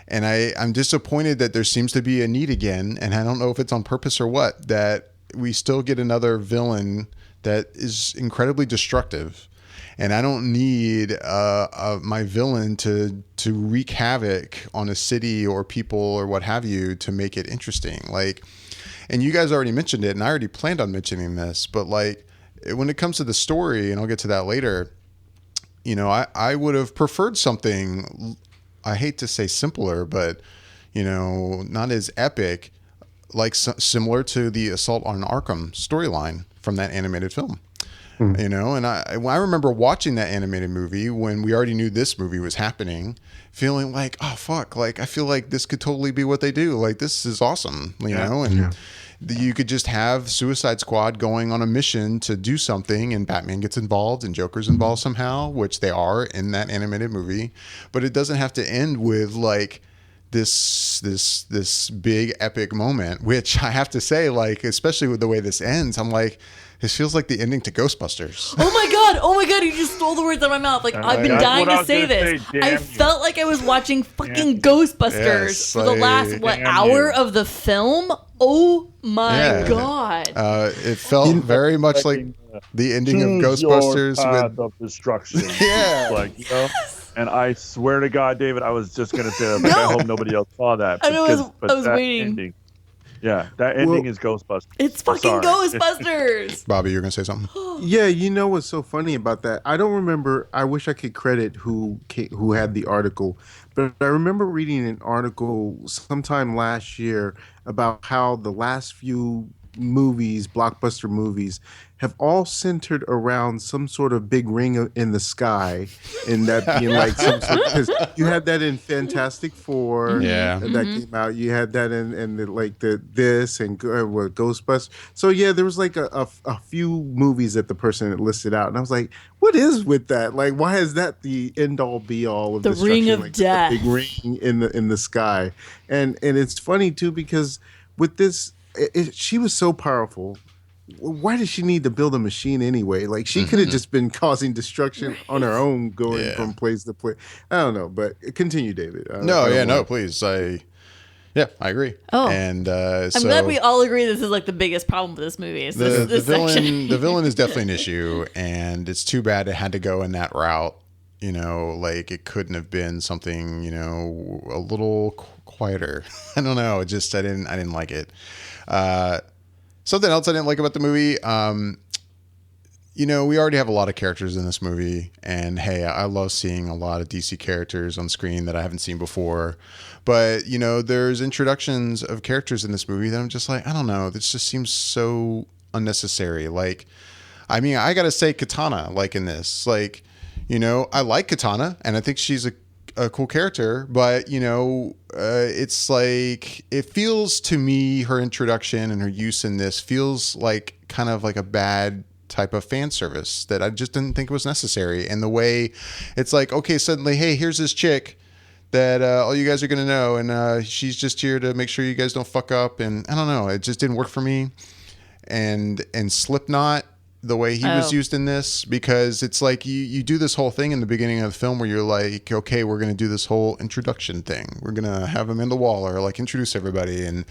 I'm disappointed that there seems to be a need again, and I don't know if it's on purpose or what, that we still get another villain that is incredibly destructive. And I don't need my villain to wreak havoc on a city or people or what have you to make it interesting. Like, and you guys already mentioned it, and I already planned on mentioning this, but like when it comes to the story, and I'll get to that later, I would have preferred something, I hate to say simpler, but not as epic, like similar to the Assault on Arkham storyline from that animated film. And I remember watching that animated movie when we already knew this movie was happening, feeling like, oh fuck, like I feel like this could totally be what they do. Like this is awesome, you could just have Suicide Squad going on a mission to do something, and Batman gets involved and Joker's involved somehow, which they are in that animated movie. But it doesn't have to end with like this big epic moment, which I have to say, like, especially with the way this ends, I'm like, this feels like the ending to Ghostbusters. Oh my god, you just stole the words out of my mouth. Like, I've been dying to say this. I felt like I was watching fucking Ghostbusters for the last hour of the film. Oh my god. It felt very much like the ending of Ghostbusters with of destruction. And I swear to God, David, I was just gonna say that, but I hope nobody else saw that. I was waiting. Ending, that ending is Ghostbusters. It's fucking Ghostbusters. Bobby, you're gonna say something? Yeah, what's so funny about that? I don't remember. I wish I could credit who had the article, but I remember reading an article sometime last year about how the last few movies, blockbuster movies, have all centered around some sort of big ring in the sky, and that being like some sort, because you had that in Fantastic Four, that came out. You had that in this and Ghostbusters. So yeah, there was like a few movies that the person had listed out, and I was like, what is with that? Like, why is that the end all be all of the ring of death? The big ring in the sky, and it's funny too because with this. She was so powerful. Why did she need to build a machine anyway? Like she could have just been causing destruction on her own, going from place to place. I don't know, but continue, David. Please. I agree. Oh, and I'm glad we all agree this is like the biggest problem with this movie. Is the villain is definitely an issue, and it's too bad it had to go in that route. Like it couldn't have been something, a little quieter. I don't know. It just I didn't like it. Something else I didn't like about the movie, we already have a lot of characters in this movie, and hey, I love seeing a lot of DC characters on screen that I haven't seen before. But, there's introductions of characters in this movie that I'm just like, I don't know, this just seems so unnecessary. Like, I mean, I gotta say Katana, like in this, like, I like Katana, and I think she's a cool character, but it's like it feels to me her introduction and her use in this feels like kind of like a bad type of fan service that I just didn't think was necessary. And the way it's like, okay, suddenly, hey, here's this chick that all you guys are gonna know, and she's just here to make sure you guys don't fuck up. And I don't know, it just didn't work for me. And Slipknot, the way he was used in this, because it's like you do this whole thing in the beginning of the film where you're like, okay, we're going to do this whole introduction thing. We're going to have Amanda Waller like introduce everybody, and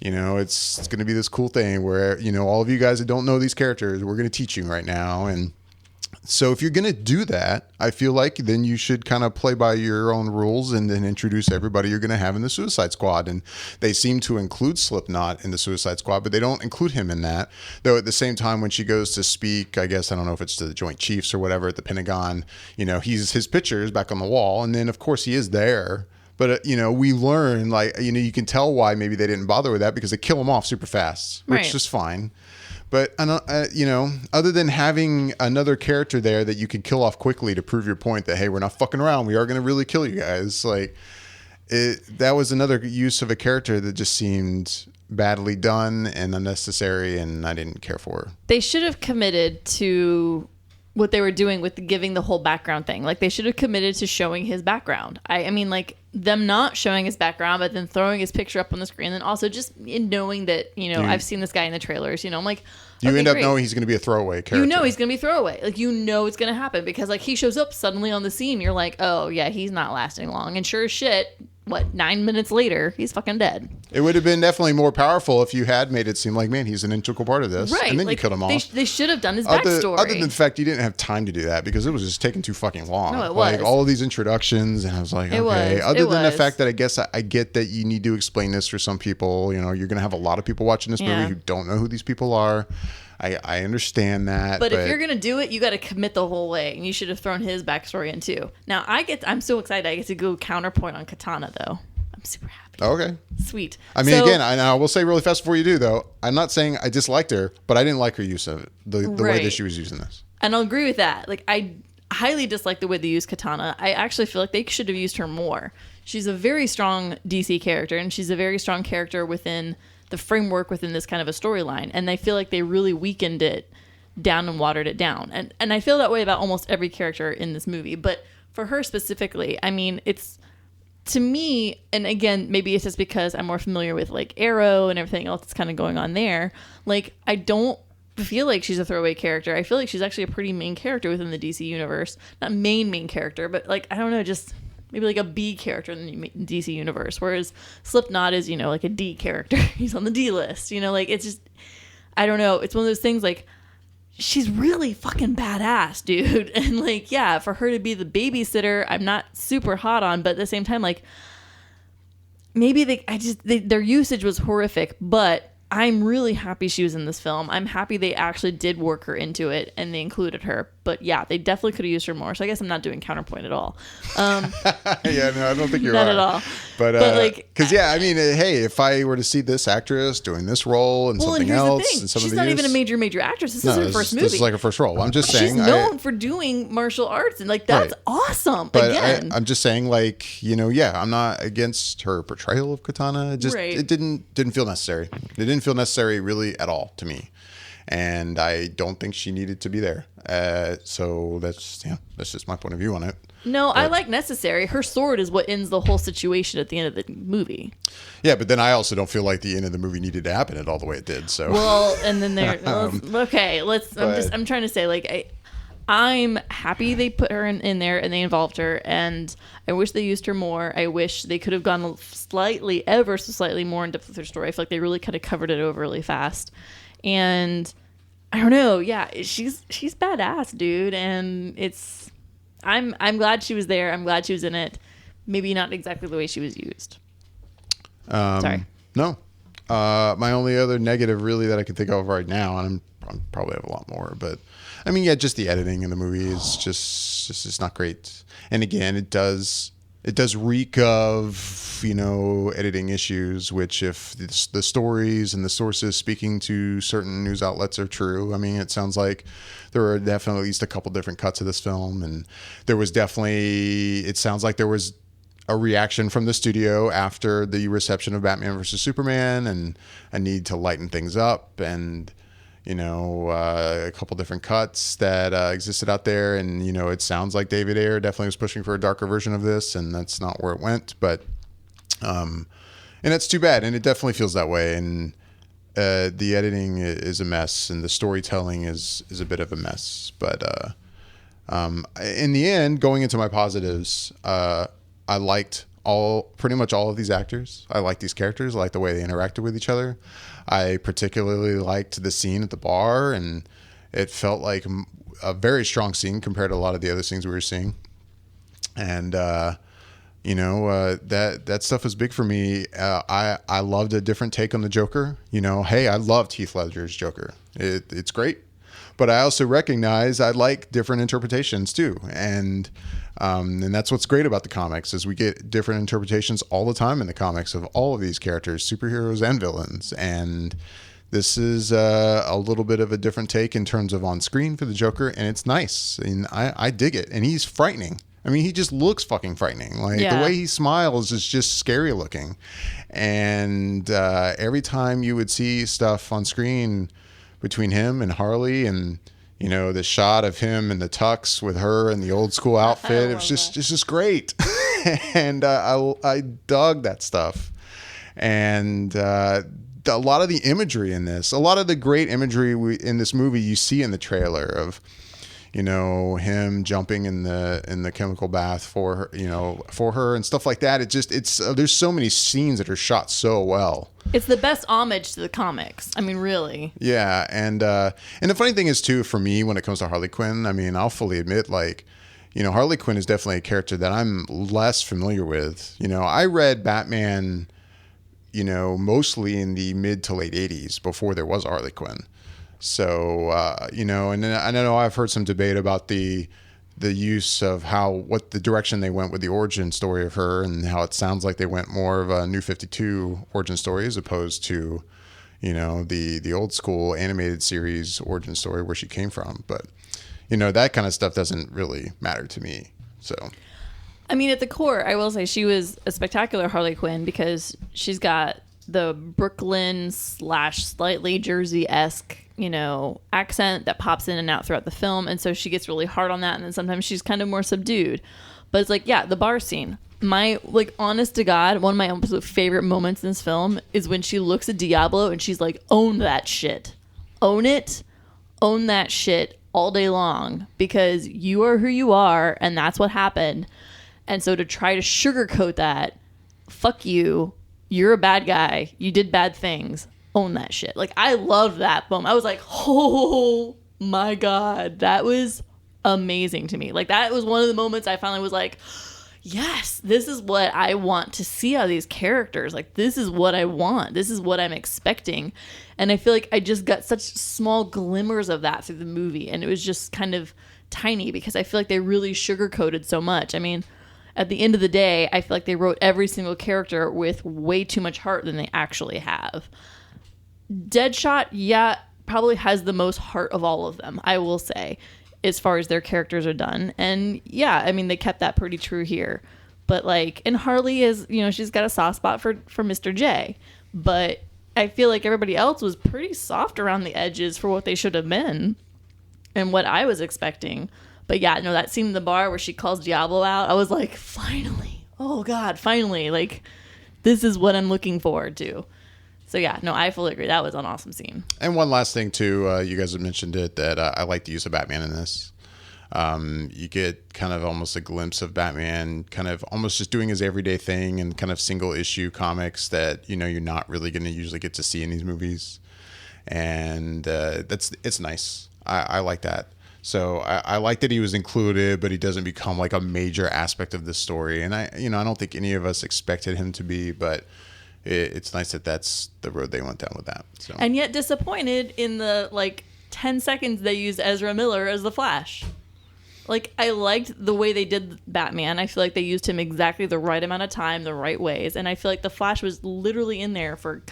it's going to be this cool thing where all of you guys that don't know these characters, we're going to teach you right now. And so if you're going to do that, I feel like then you should kind of play by your own rules and then introduce everybody you're going to have in the Suicide Squad. And they seem to include Slipknot in the Suicide Squad, but they don't include him in that. Though at the same time, when she goes to speak, I guess, I don't know if it's to the Joint Chiefs or whatever at the Pentagon, his picture is back on the wall. And then, of course, he is there. But, we learn, you can tell why maybe they didn't bother with that, because they kill him off super fast, which is fine. But, other than having another character there that you can kill off quickly to prove your point that, hey, we're not fucking around, we are going to really kill you guys. That was another use of a character that just seemed badly done and unnecessary, and I didn't care for. They should have committed to what they were doing with giving the whole background thing. Like, they should have committed to showing his background. I mean, them not showing his background, but then throwing his picture up on the screen, and also just in knowing that, I've seen this guy in the trailers, I'm like, you okay, end up great. knowing he's going to be a throwaway character. He's going to be throwaway. It's going to happen, because he shows up suddenly on the scene. You're like, oh yeah, he's not lasting long. And sure as shit, 9 minutes later, he's fucking dead. It would have been definitely more powerful if you had made it seem like, man, he's an integral part of this. Right. And then you killed him off. They should have done his backstory. Other than the fact you didn't have time to do that, because it was just taking too fucking long. No, it was. All of these introductions, and I was like, okay. Other than the fact that I guess I get that you need to explain this for some people. You're going to have a lot of people watching this movie who don't know who these people are. I understand that. But if you're going to do it, you got to commit the whole way. And you should have thrown his backstory in too. Now, I'm so excited. I get to go counterpoint on Katana, though. I'm super happy. Okay. Sweet. I mean, again, I will say really fast before you do, though, I'm not saying I disliked her, but I didn't like her use of it, the way that she was using this. And I'll agree with that. I highly dislike the way they use Katana. I actually feel like they should have used her more. She's a very strong DC character, and she's a very strong character within the framework within this kind of a storyline. And I feel like they really weakened it down and watered it down. And I feel that way about almost every character in this movie. But for her specifically, I mean, it's, to me, and again, maybe it's just because I'm more familiar with Arrow and everything else that's kind of going on there. I don't feel like she's a throwaway character. I feel like she's actually a pretty main character within the DC universe. Not main character, but I don't know, just maybe a B character in the DC universe. Whereas Slipknot is, a D character. He's on the D list. It's just, I don't know. It's one of those things she's really fucking badass, dude. And yeah, for her to be the babysitter, I'm not super hot on, but at the same time, maybe their usage was horrific, but I'm really happy she was in this film. I'm happy they actually did work her into it and they included her. But yeah, they definitely could have used her more. So I guess I'm not doing counterpoint at all. Yeah, no, I don't think you're not at all. But because I mean, hey, if I were to see this actress doing this role and something else, and some she's of not even a major actress. This is her first movie. This is her first role. I'm just saying, she's known for doing martial arts, and that's awesome. But again, I'm just saying, I'm not against her portrayal of Katana. It just it didn't feel necessary. It didn't feel necessary really at all to me, and I don't think she needed to be there. So that's just my point of view on it. No, I like necessary. Her sword is what ends the whole situation at the end of the movie. Yeah, but then I also don't feel like the end of the movie needed to happen at all the way it did. So and then okay. I'm trying to say I'm happy they put her in there and they involved her, and I wish they used her more. I wish they could have gone ever so slightly more in depth with her story. I feel like they really kind of covered it over really fast, and I don't know. Yeah, she's badass, dude, and it's. I'm glad she was there. I'm glad she was in it. Maybe not exactly the way she was used. Sorry. No. My only other negative really that I can think of right now, and I'm probably have a lot more, but I mean, yeah, just the editing in the movie is just it's not great. And again, it does reek of, editing issues, which if the stories and the sources speaking to certain news outlets are true, I mean, it sounds like there were definitely at least a couple different cuts of this film. And it sounds like there was a reaction from the studio after the reception of Batman versus Superman and a need to lighten things up and, a couple different cuts that existed out there. And, it sounds like David Ayer definitely was pushing for a darker version of this, and that's not where it went. But, and it's too bad. And it definitely feels that way. And the editing is a mess, and the storytelling is a bit of a mess. But in the end, going into my positives, I liked pretty much all of these actors. I liked these characters. I liked the way they interacted with each other. I particularly liked the scene at the bar, and it felt like a very strong scene compared to a lot of the other scenes we were seeing. And that stuff was big for me. I loved a different take on the Joker. Hey, I loved Heath Ledger's Joker. It's great, but I also recognize I like different interpretations too. And that's what's great about the comics is we get different interpretations all the time in the comics of all of these characters, superheroes and villains. And this is a little bit of a different take in terms of on screen for the Joker, and it's nice. And I dig it. And he's frightening. I mean, he just looks fucking frightening. Like the way he smiles is just scary looking. And every time you would see stuff on screen between him and Harley, and the shot of him in the tux with her in the old school outfit, it's just great. And I dug that stuff. And a lot of the imagery in this, a lot of the great imagery in this movie you see in the trailer of him jumping in the chemical bath for her and stuff like that. There's so many scenes that are shot so well. It's the best homage to the comics. I mean, really. Yeah, and the funny thing is too, for me, when it comes to Harley Quinn, I mean, I'll fully admit, Harley Quinn is definitely a character that I'm less familiar with. I read Batman, mostly in the mid to late 80s before there was Harley Quinn. So, and then I know I've heard some debate about the use of what the direction they went with the origin story of her, and how it sounds like they went more of a New 52 origin story as opposed to, the old school animated series origin story where she came from. But, that kind of stuff doesn't really matter to me. So, I mean, at the core, I will say she was a spectacular Harley Quinn because she's got the Brooklyn / slightly Jersey-esque accent that pops in and out throughout the film, and so she gets really hard on that, and then sometimes she's kind of more subdued. But it's the bar scene, my honest to God, one of my absolute favorite moments in this film is when she looks at Diablo and she's like, own that shit, own it, own that shit all day long, because you are who you are and that's what happened. And so to try to sugarcoat that, fuck you, you're a bad guy, you did bad things, own that shit. I love that moment. I was like, oh my God, that was amazing to me. That was one of the moments I finally was like, yes, this is what I want to see out of these characters. This is what I want. This is what I'm expecting. And I feel like I just got such small glimmers of that through the movie. And it was just kind of tiny because I feel like they really sugarcoated so much. I mean, at the end of the day, I feel like they wrote every single character with way too much heart than they actually have. Deadshot, probably has the most heart of all of them, I will say, as far as their characters are done. And I mean, they kept that pretty true here. But and Harley is, she's got a soft spot for Mr. J. But I feel like everybody else was pretty soft around the edges for what they should have been and what I was expecting. But that scene in the bar where she calls Diablo out, I was like, finally. Oh God, finally. This is what I'm looking forward to. So I fully agree. That was an awesome scene. And one last thing too, you guys have mentioned it, that I like the use of Batman in this. You get kind of almost a glimpse of Batman kind of almost just doing his everyday thing and kind of single issue comics that, you're not really going to usually get to see in these movies. And it's nice. I like that. So I like that he was included, but he doesn't become a major aspect of the story. And I don't think any of us expected him to be, but it's nice that that's the road they went down with that. So. And yet disappointed in the 10 seconds they used Ezra Miller as the Flash. I liked the way they did Batman. I feel like they used him exactly the right amount of time, the right ways. And I feel like the Flash was literally in there for,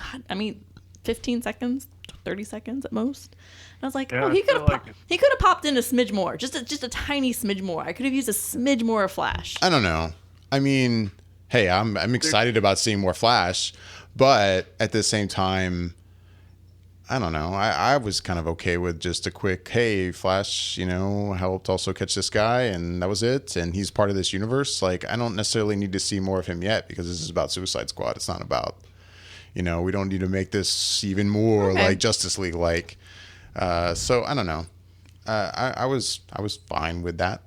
15 seconds, 30 seconds at most. And I was like, he could have popped in a smidge more, just a tiny smidge more. I could have used a smidge more of Flash. I don't know. I mean, hey, I'm excited about seeing more Flash, but at the same time, I don't know. I was kind of okay with just a quick, hey, Flash, helped also catch this guy, and that was it. And he's part of this universe. I don't necessarily need to see more of him yet because this is about Suicide Squad. It's not about, You know, we don't need to make this even more Okay. like Justice League like. So I don't know. I was fine with that.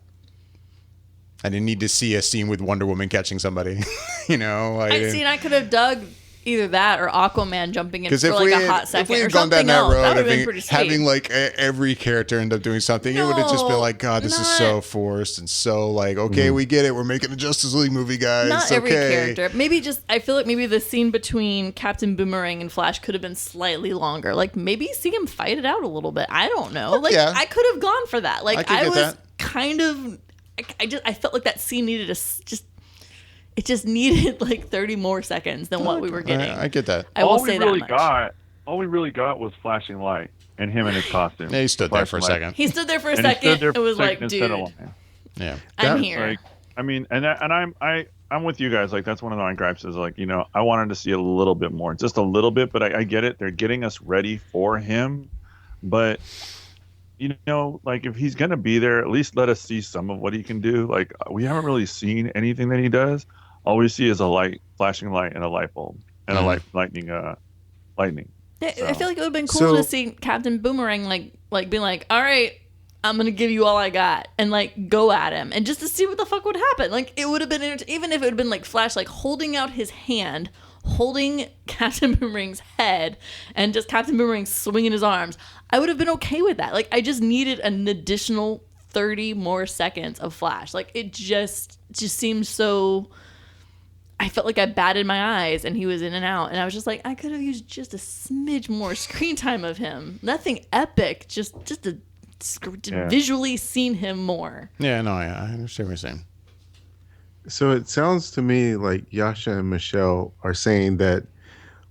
I didn't need to see a scene with Wonder Woman catching somebody. You know, I could have dug either that or Aquaman jumping in for like a hot second if we or had gone down something that else. road, That would I have been think pretty sweet. having like every character end up doing something, it would have just been like, God, this is not- so forced and so like, okay, we get it. We're making a Justice League movie, guys. Not every okay. character. Maybe just, I feel like maybe the scene between Captain Boomerang and Flash could have been slightly longer. Like maybe see him fight it out a little bit. I don't know. Like Yeah. I could have gone for that. Like I could I get was that. kind of, I felt like that scene needed it just needed like 30 more seconds than what we were getting. I get that. I will say that much. All we really got was flashing light and him in his costume. Yeah, he stood there for a second. He stood there for a And he stood second. there It for a was like, second instead of dude, lying. Yeah. I'm here. Like, I mean, I'm with you guys. Like, that's one of my gripes is like, you know, I wanted to see a little bit more, just a little bit, but I get it. They're getting us ready for him. But, you know, like if he's going to be there, at least let us see some of what he can do. Like we haven't really seen anything that he does. All we see is a light, flashing light and a light bulb and a lightning. I feel like it would have been cool So- to see Captain Boomerang like being like, all right, I'm gonna give you all I got and like go at him and just to see what the fuck would happen. Like it would have been even if it had been like Flash like holding out his hand, holding Captain Boomerang's head, and just Captain Boomerang swinging his arms. I would have been okay with that. Like I just needed an additional 30 more seconds of Flash. Like it just seemed so. I felt like I batted my eyes and he was in and out. And I was just like, I could have used just a smidge more screen time of him. Nothing epic, just to visually seen him more. Yeah, no, I understand what you're saying. So it sounds to me like Jascha and Michelle are saying that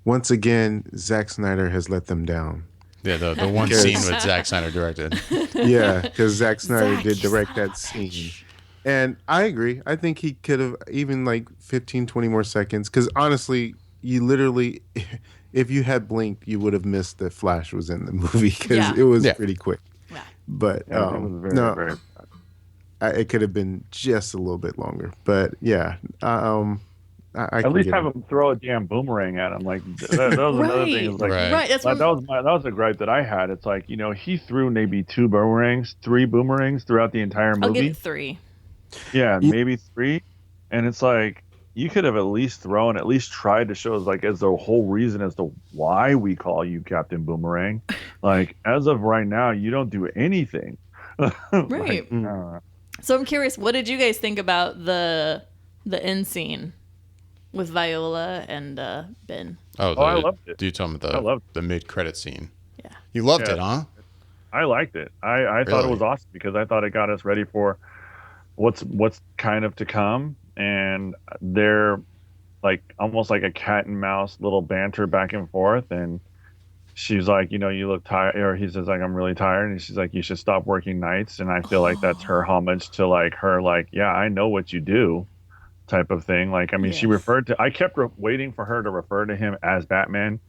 once again, Zack Snyder has let them down. Yeah, the one Because- scene with Zack Snyder directed. Yeah, because Zack Snyder Zack, did you're direct son of that a scene. bitch. And I agree. I think he could have even like 15, 20 more seconds. Because honestly, you literally, if you had blinked, you would have missed that Flash was in the movie because Yeah. it was Yeah. pretty quick. Yeah. But Yeah, it was very, no, very. it could have been just a little bit longer. But yeah, I At can least get have it. him throw a damn boomerang at him. Like that was another Right. thing. It's like, Right. Right, that's like, what that was a gripe that I had. It's like, you know, he threw maybe 3 boomerangs throughout the entire I'll give movie. it 3. Yeah, maybe 3. And it's like you could have at least tried to show us like as the whole reason as to why we call you Captain Boomerang. Like as of right now, you don't do anything. Right. Like, So I'm curious, what did you guys think about the end scene with Viola and Ben? Oh, I loved it. Do you tell me I loved the mid-credit scene? Yeah. You loved Yeah. it, huh? I liked it. I thought it Really? was awesome because I thought it got us ready for what's kind of to come, and they're like almost like a cat and mouse little banter back and forth. And she's like, you know, you look tired, or he says like, I'm really tired, and she's like, you should stop working nights. And I feel like that's her homage to like her, like, yeah, I know what you do, type of thing. Like, I mean, she Yes. referred to. I kept waiting for her to refer to him as Batman,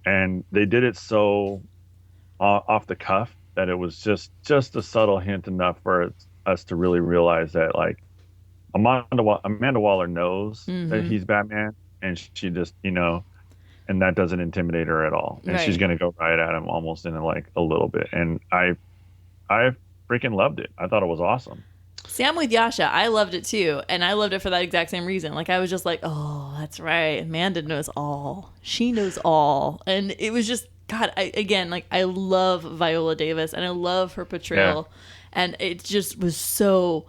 and they did it so off the cuff that it was just a subtle hint enough for us to really realize that like Amanda Waller knows that he's Batman, and she just, you know, and that doesn't intimidate her at all, and she's Right. gonna go right at him almost in like a little bit. And I freaking loved it. I thought it was awesome. See, I'm with Yasha. I loved it too. And I loved it for that exact same reason. Like, I was just like, oh, that's right. Amanda knows all. She knows all. And it was just, God, I love Viola Davis and I love her portrayal. And it just was so,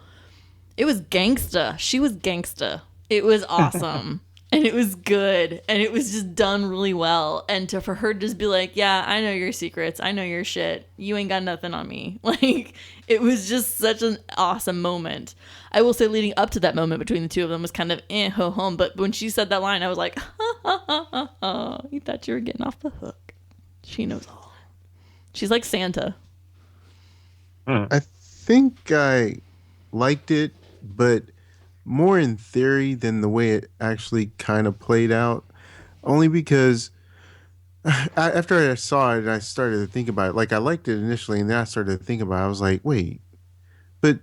it was gangsta. She was gangsta. It was awesome. And it was good. And it was just done really well. And for her to just be like, yeah, I know your secrets. I know your shit. You ain't got nothing on me. Like, it was just such an awesome moment. I will say leading up to that moment between the two of them was kind of ho hum. But when she said that line, I was like, ha ha ha ha ha. You thought you were getting off the hook. She knows all. She's like Santa. I think I liked it, but more in theory than the way it actually kind of played out. Only because after I saw it and I started to think about it, like I liked it initially, and then I started to think about it. I was like, wait, but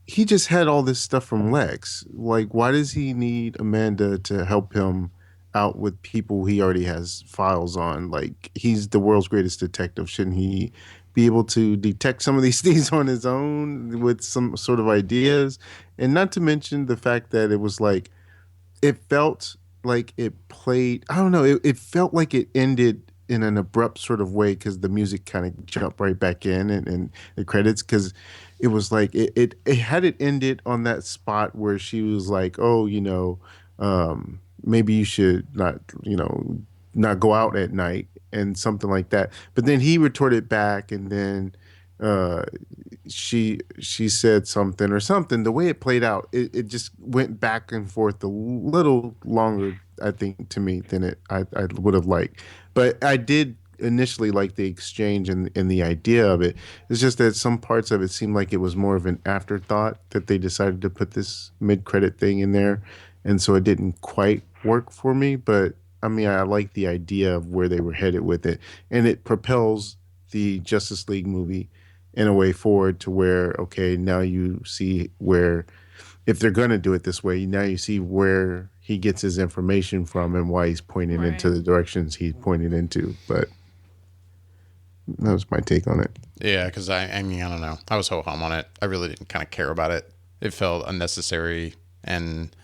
he just had all this stuff from Lex. Like, why does he need Amanda to help him out with people he already has files on. Like, he's the world's greatest detective. Shouldn't he be able to detect some of these things on his own with some sort of ideas? And not to mention the fact that it was like, it felt like it played, I don't know, it felt like it ended in an abrupt sort of way because the music kind of jumped right back in, and the credits, because it was like it had it ended on that spot where she was like, oh, maybe you should not, not go out at night and something like that. But then he retorted back, and then uh she said something or something. The way it played out, it just went back and forth a little longer, I think, to me than I would have liked. But I did initially like the exchange and the idea of it. It's just that some parts of it seemed like it was more of an afterthought that they decided to put this mid-credit thing in there, and so it didn't quite work for me. But I mean, I like the idea of where they were headed with it, and it propels the Justice League movie in a way forward to where, okay, now you see where, if they're going to do it this way, now you see where he gets his information from and why he's pointing into the directions he's pointing into. But that was my take on it. Yeah, because I mean, I don't know. I was ho-hum on it. I really didn't kind of care about it. It felt unnecessary, and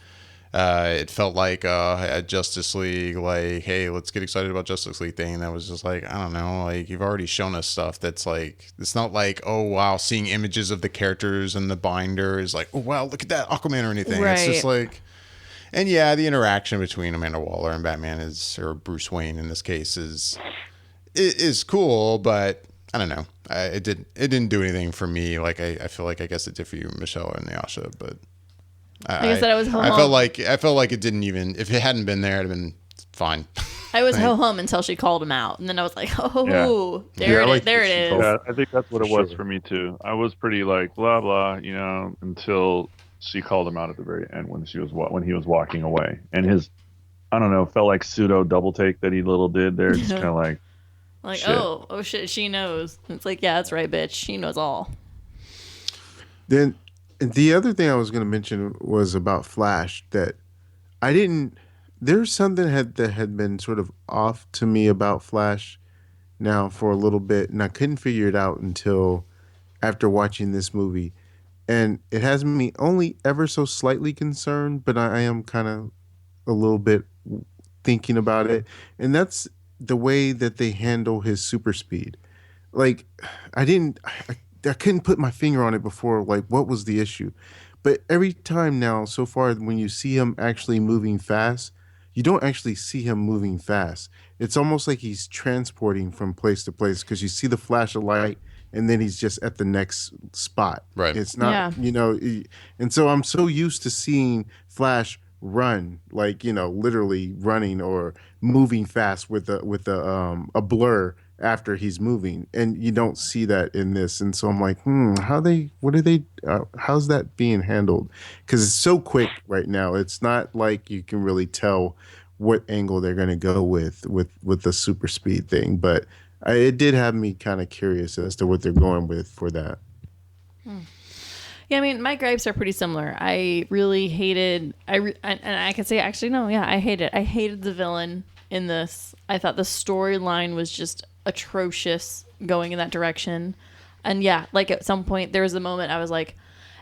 it felt like a Justice League, like, hey, let's get excited about Justice League thing. That was just like, I don't know, like, you've already shown us stuff that's like, it's not like, oh, wow, seeing images of the characters and the binder is like, oh, wow, look at that Aquaman or anything. Right. It's just like, and yeah, the interaction between Amanda Waller and Batman or Bruce Wayne in this case is cool, but I don't know. It didn't do anything for me. Like, I feel like, I guess it did for you, Michelle and Yasha, but I said I was ho-hum. I felt like it didn't even, if it hadn't been there, it'd have been fine. I was ho-hum until she called him out, and then I was like, oh, there it is. Yeah, I think that's what it was for me too. I was pretty like blah blah, until she called him out at the very end when he was walking away, and his, I don't know, felt like pseudo double take that he little did there, just kind of like shit. oh shit, she knows. It's like, yeah, that's right, bitch. She knows all. Then the other thing I was going to mention was about Flash, that I didn't. There's something that had been sort of off to me about Flash now for a little bit, and I couldn't figure it out until after watching this movie. And it has me only ever so slightly concerned, but I am kind of a little bit thinking about it. And that's the way that they handle his super speed. Like, I couldn't put my finger on it before, like, what was the issue? But every time now, so far, when you see him actually moving fast, you don't actually see him moving fast. It's almost like he's transporting from place to place, because you see the flash of light and then he's just at the next spot. Right. It's not, and so I'm so used to seeing Flash run, like, literally running or moving fast with a blur after he's moving, and you don't see that in this. And so I'm like, how's that being handled? Because it's so quick right now. It's not like you can really tell what angle they're going to go with the super speed thing, but it did have me kind of curious as to what they're going with for that. Yeah, I mean, my gripes are pretty similar. I really hated, and I can say, actually, no, yeah, I hated the villain in this. I thought the storyline was just atrocious going in that direction. And yeah, like at some point there was a moment I was like,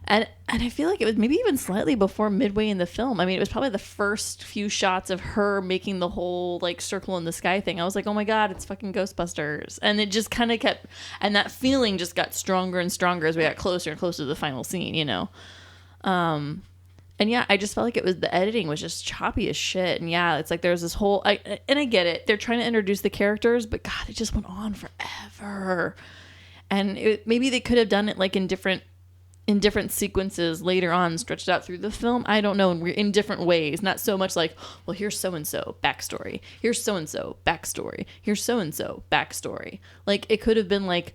and I feel like it was maybe even slightly before midway in the film. I mean, it was probably the first few shots of her making the whole like circle in the sky thing. I was like, oh my God, it's fucking Ghostbusters. And it just kind of kept, and that feeling just got stronger and stronger as we got closer and closer to the final scene, And yeah, I just felt like the editing was just choppy as shit. And yeah, it's like there's this whole, and I get it. They're trying to introduce the characters, but God, it just went on forever. And maybe they could have done it like in different sequences later on, stretched out through the film. I don't know, in different ways. Not so much like, well, here's so-and-so backstory. Here's so-and-so backstory. Here's so-and-so backstory. Like, it could have been like,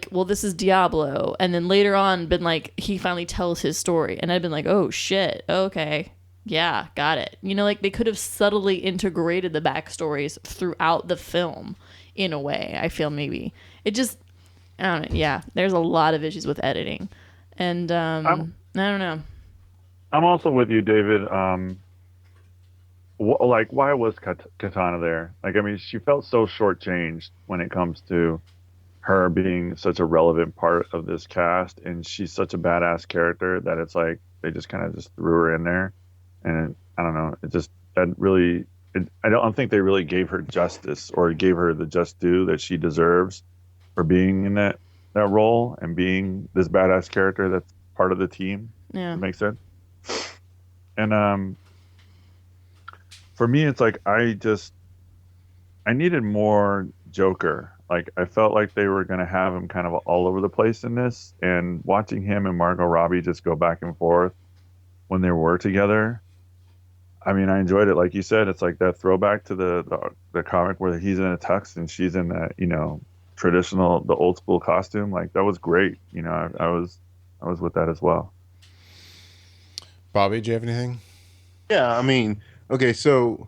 well, this is Diablo. And then later on been like, he finally tells his story. And I'd been like, oh, shit. Okay. Yeah, got it. Like they could have subtly integrated the backstories throughout the film in a way, I feel maybe. It just, I don't know. Yeah, there's a lot of issues with editing. And I don't know. I'm also with you, David. like, why was Katana there? Like, I mean, she felt so shortchanged when it comes to her being such a relevant part of this cast, and she's such a badass character that it's like they just kind of just threw her in there, and I don't know, it just that really, I don't think they really gave her justice or gave her the just due that she deserves for being in that role and being this badass character that's part of the team. Yeah. That makes sense. And for me, it's like I needed more Joker. Like I felt like they were gonna have him kind of all over the place in this, and watching him and Margot Robbie just go back and forth when they were together. I mean, I enjoyed it. Like you said, it's like that throwback to the comic where he's in a tux and she's in that traditional, the old school costume. Like that was great. I was with that as well. Bobby, do you have anything? Yeah, I mean, okay, so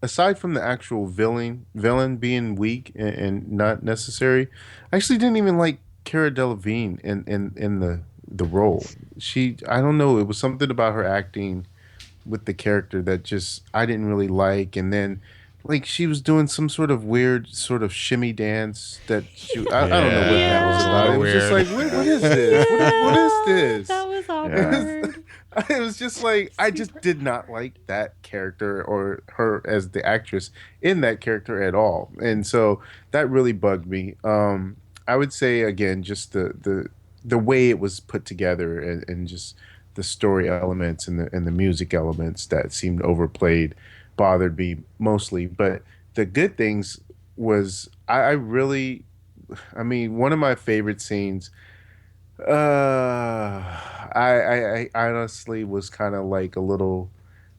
aside from the actual villain being weak and not necessary, I actually didn't even like Cara Delevingne in the role. I don't know, it was something about her acting with the character that just I didn't really like. And then like she was doing some sort of weird sort of shimmy dance that I don't know what that was it was a about. little It was just weird. like what is this? What is this? That was Yeah. awkward. It was just like I just did not like that character or her as the actress in that character at all, and so that really bugged me. I would say again, just the way it was put together and just the story elements and the music elements that seemed overplayed bothered me mostly. But the good things was I really, I mean, one of my favorite scenes. I honestly was kind of like a little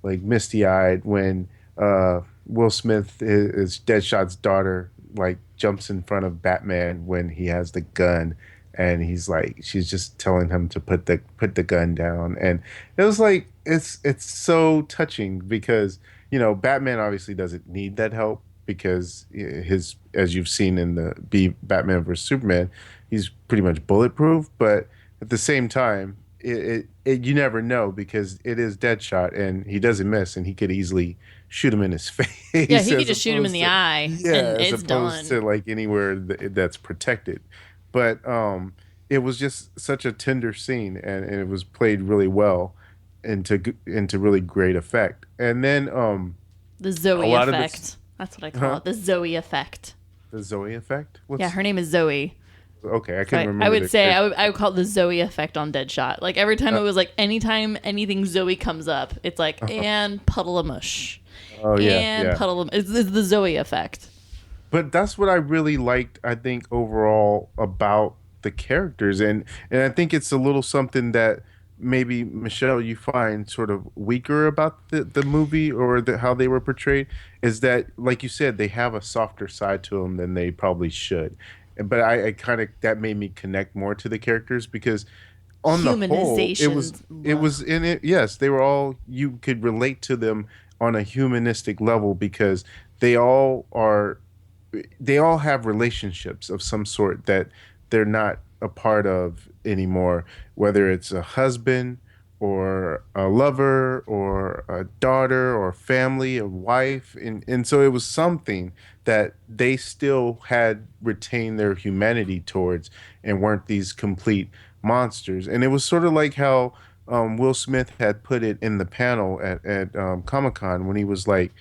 like misty eyed when Will Smith, is Deadshot's daughter, like jumps in front of Batman when he has the gun, and he's like, she's just telling him to put the gun down, and it was like it's so touching because Batman obviously doesn't need that help because his, as you've seen in the Batman vs Superman, he's pretty much bulletproof, but at the same time, you never know because it is Deadshot and he doesn't miss and he could easily shoot him in his face. Yeah, he could as just shoot him in opposed the to- eye Yeah, and as it's opposed done. to like anywhere that's protected. But it was just such a tender scene and it was played really well into really great effect. And then The a Zoe lot of effect. That's what I call it. The Zoe effect. the Zoe effect. Yeah, her name is Zoe. Okay, I So couldn't remember. I would the say character. I would call it the Zoe effect on Deadshot. Like every time it was like anytime anything Zoe comes up, it's like and puddle of mush. Oh yeah, And yeah. puddle of it's the Zoe effect. But that's what I really liked, I think, overall about the characters. And I think it's a little something that maybe, Michelle, you find sort of weaker about the movie or how they were portrayed is that, like you said, they have a softer side to them than they probably should. But I kind of, that made me connect more to the characters because on the whole, it was in it. Yes, they were all, you could relate to them on a humanistic level because they all are they all have relationships of some sort that they're not a part of anymore, whether it's a husband or a lover or a daughter or family, a wife. And so it was something that they still had retained their humanity towards and weren't these complete monsters. And it was sort of like how Will Smith had put it in the panel at Comic-Con when he was like,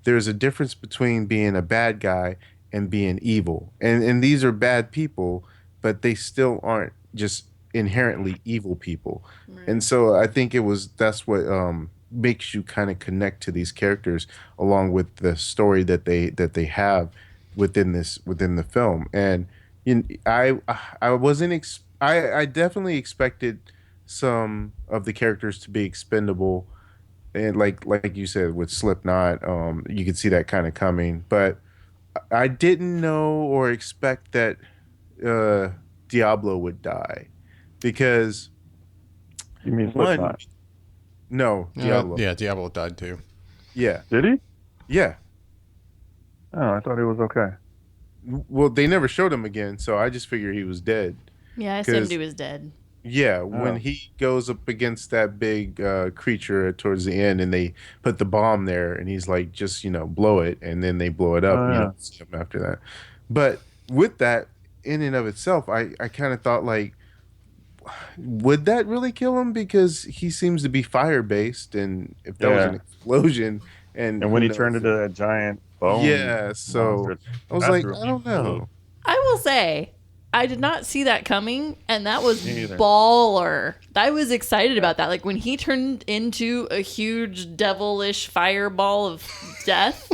there's a difference between being a bad guy and being evil. And these are bad people, but they still aren't just inherently evil people. Right. And so I think that's what makes you kind of connect to these characters along with the story that they have within the film. And I wasn't I definitely expected some of the characters to be expendable, and like you said with Slipknot, you could see that kind of coming, but I didn't know or expect that Diablo would die because You mean one, Slipknot? no, Diablo. Yeah, Diablo died too. Yeah. Did he? Yeah. Oh, I thought he was okay. Well, they never showed him again, so I just figured he was dead. Yeah, I assumed he was dead. Yeah, when Oh. he goes up against that big creature towards the end, and they put the bomb there, and he's like, just blow it, and then they blow it up. Oh, And you yeah. don't see him after that. But with that, in and of itself, I kind of thought like, would that really kill him? Because he seems to be fire based, and if that was an Yeah. explosion, and And when who he turned knows? into that giant bone Yeah, so monster, I was that's like, real I don't cool. know. I will say, I did not see that coming, and that was Me either. baller. I was excited about that. Like when he turned into a huge devilish fireball of death.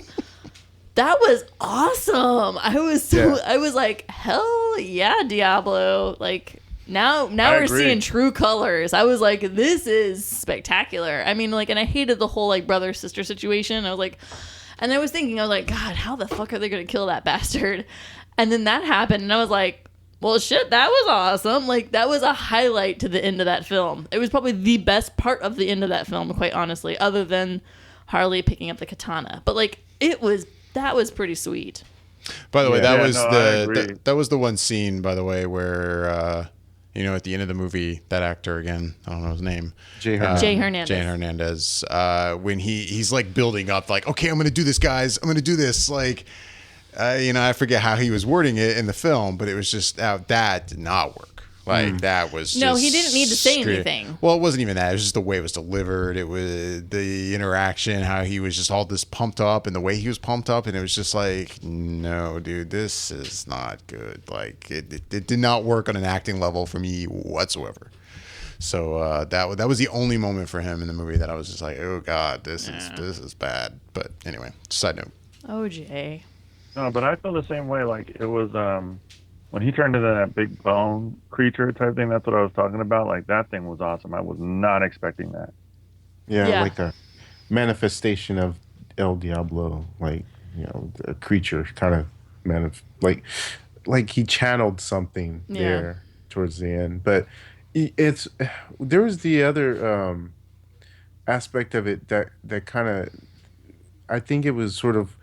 That was awesome. I was like, hell yeah, Diablo. Like now we're agree. seeing true colors. I was like, this is spectacular. I mean, like, and I hated the whole like brother sister situation. I was like, and I was thinking, I was like, God, how the fuck are they gonna kill that bastard? And then that happened, and I was like, well, shit, that was awesome. Like that was a highlight to the end of that film. It was probably the best part of the end of that film, quite honestly, other than Harley picking up the katana. But like that was pretty sweet. By the way, Yeah. that Yeah, was no, I agree. that was the one scene, by the way, where at the end of the movie, that actor again, I don't know his name, Jay Hernandez. Jay Hernandez. Jay Hernandez, when he's like building up, like, okay, I'm gonna do this, guys, I'm gonna do this, like, I forget how he was wording it in the film, but it was just that did not work. Like that was No, just he didn't need to say straight- anything. Well, it wasn't even that. It was just the way it was delivered. It was the interaction, how he was just all this pumped up, and the way he was pumped up, and it was just like, no, dude, this is not good. Like it did not work on an acting level for me whatsoever. So that was the only moment for him in the movie that I was just like, oh god, this is bad. But anyway, side note. Oh, Jay. No, but I feel the same way. Like it was when he turned into that big bone creature type thing. That's what I was talking about. Like that thing was awesome. I was not expecting that. Yeah, Yeah. like a manifestation of El Diablo, like a creature kind of like he channeled something Yeah. there towards the end. But there was the other aspect of it that kind of, I think it was sort of,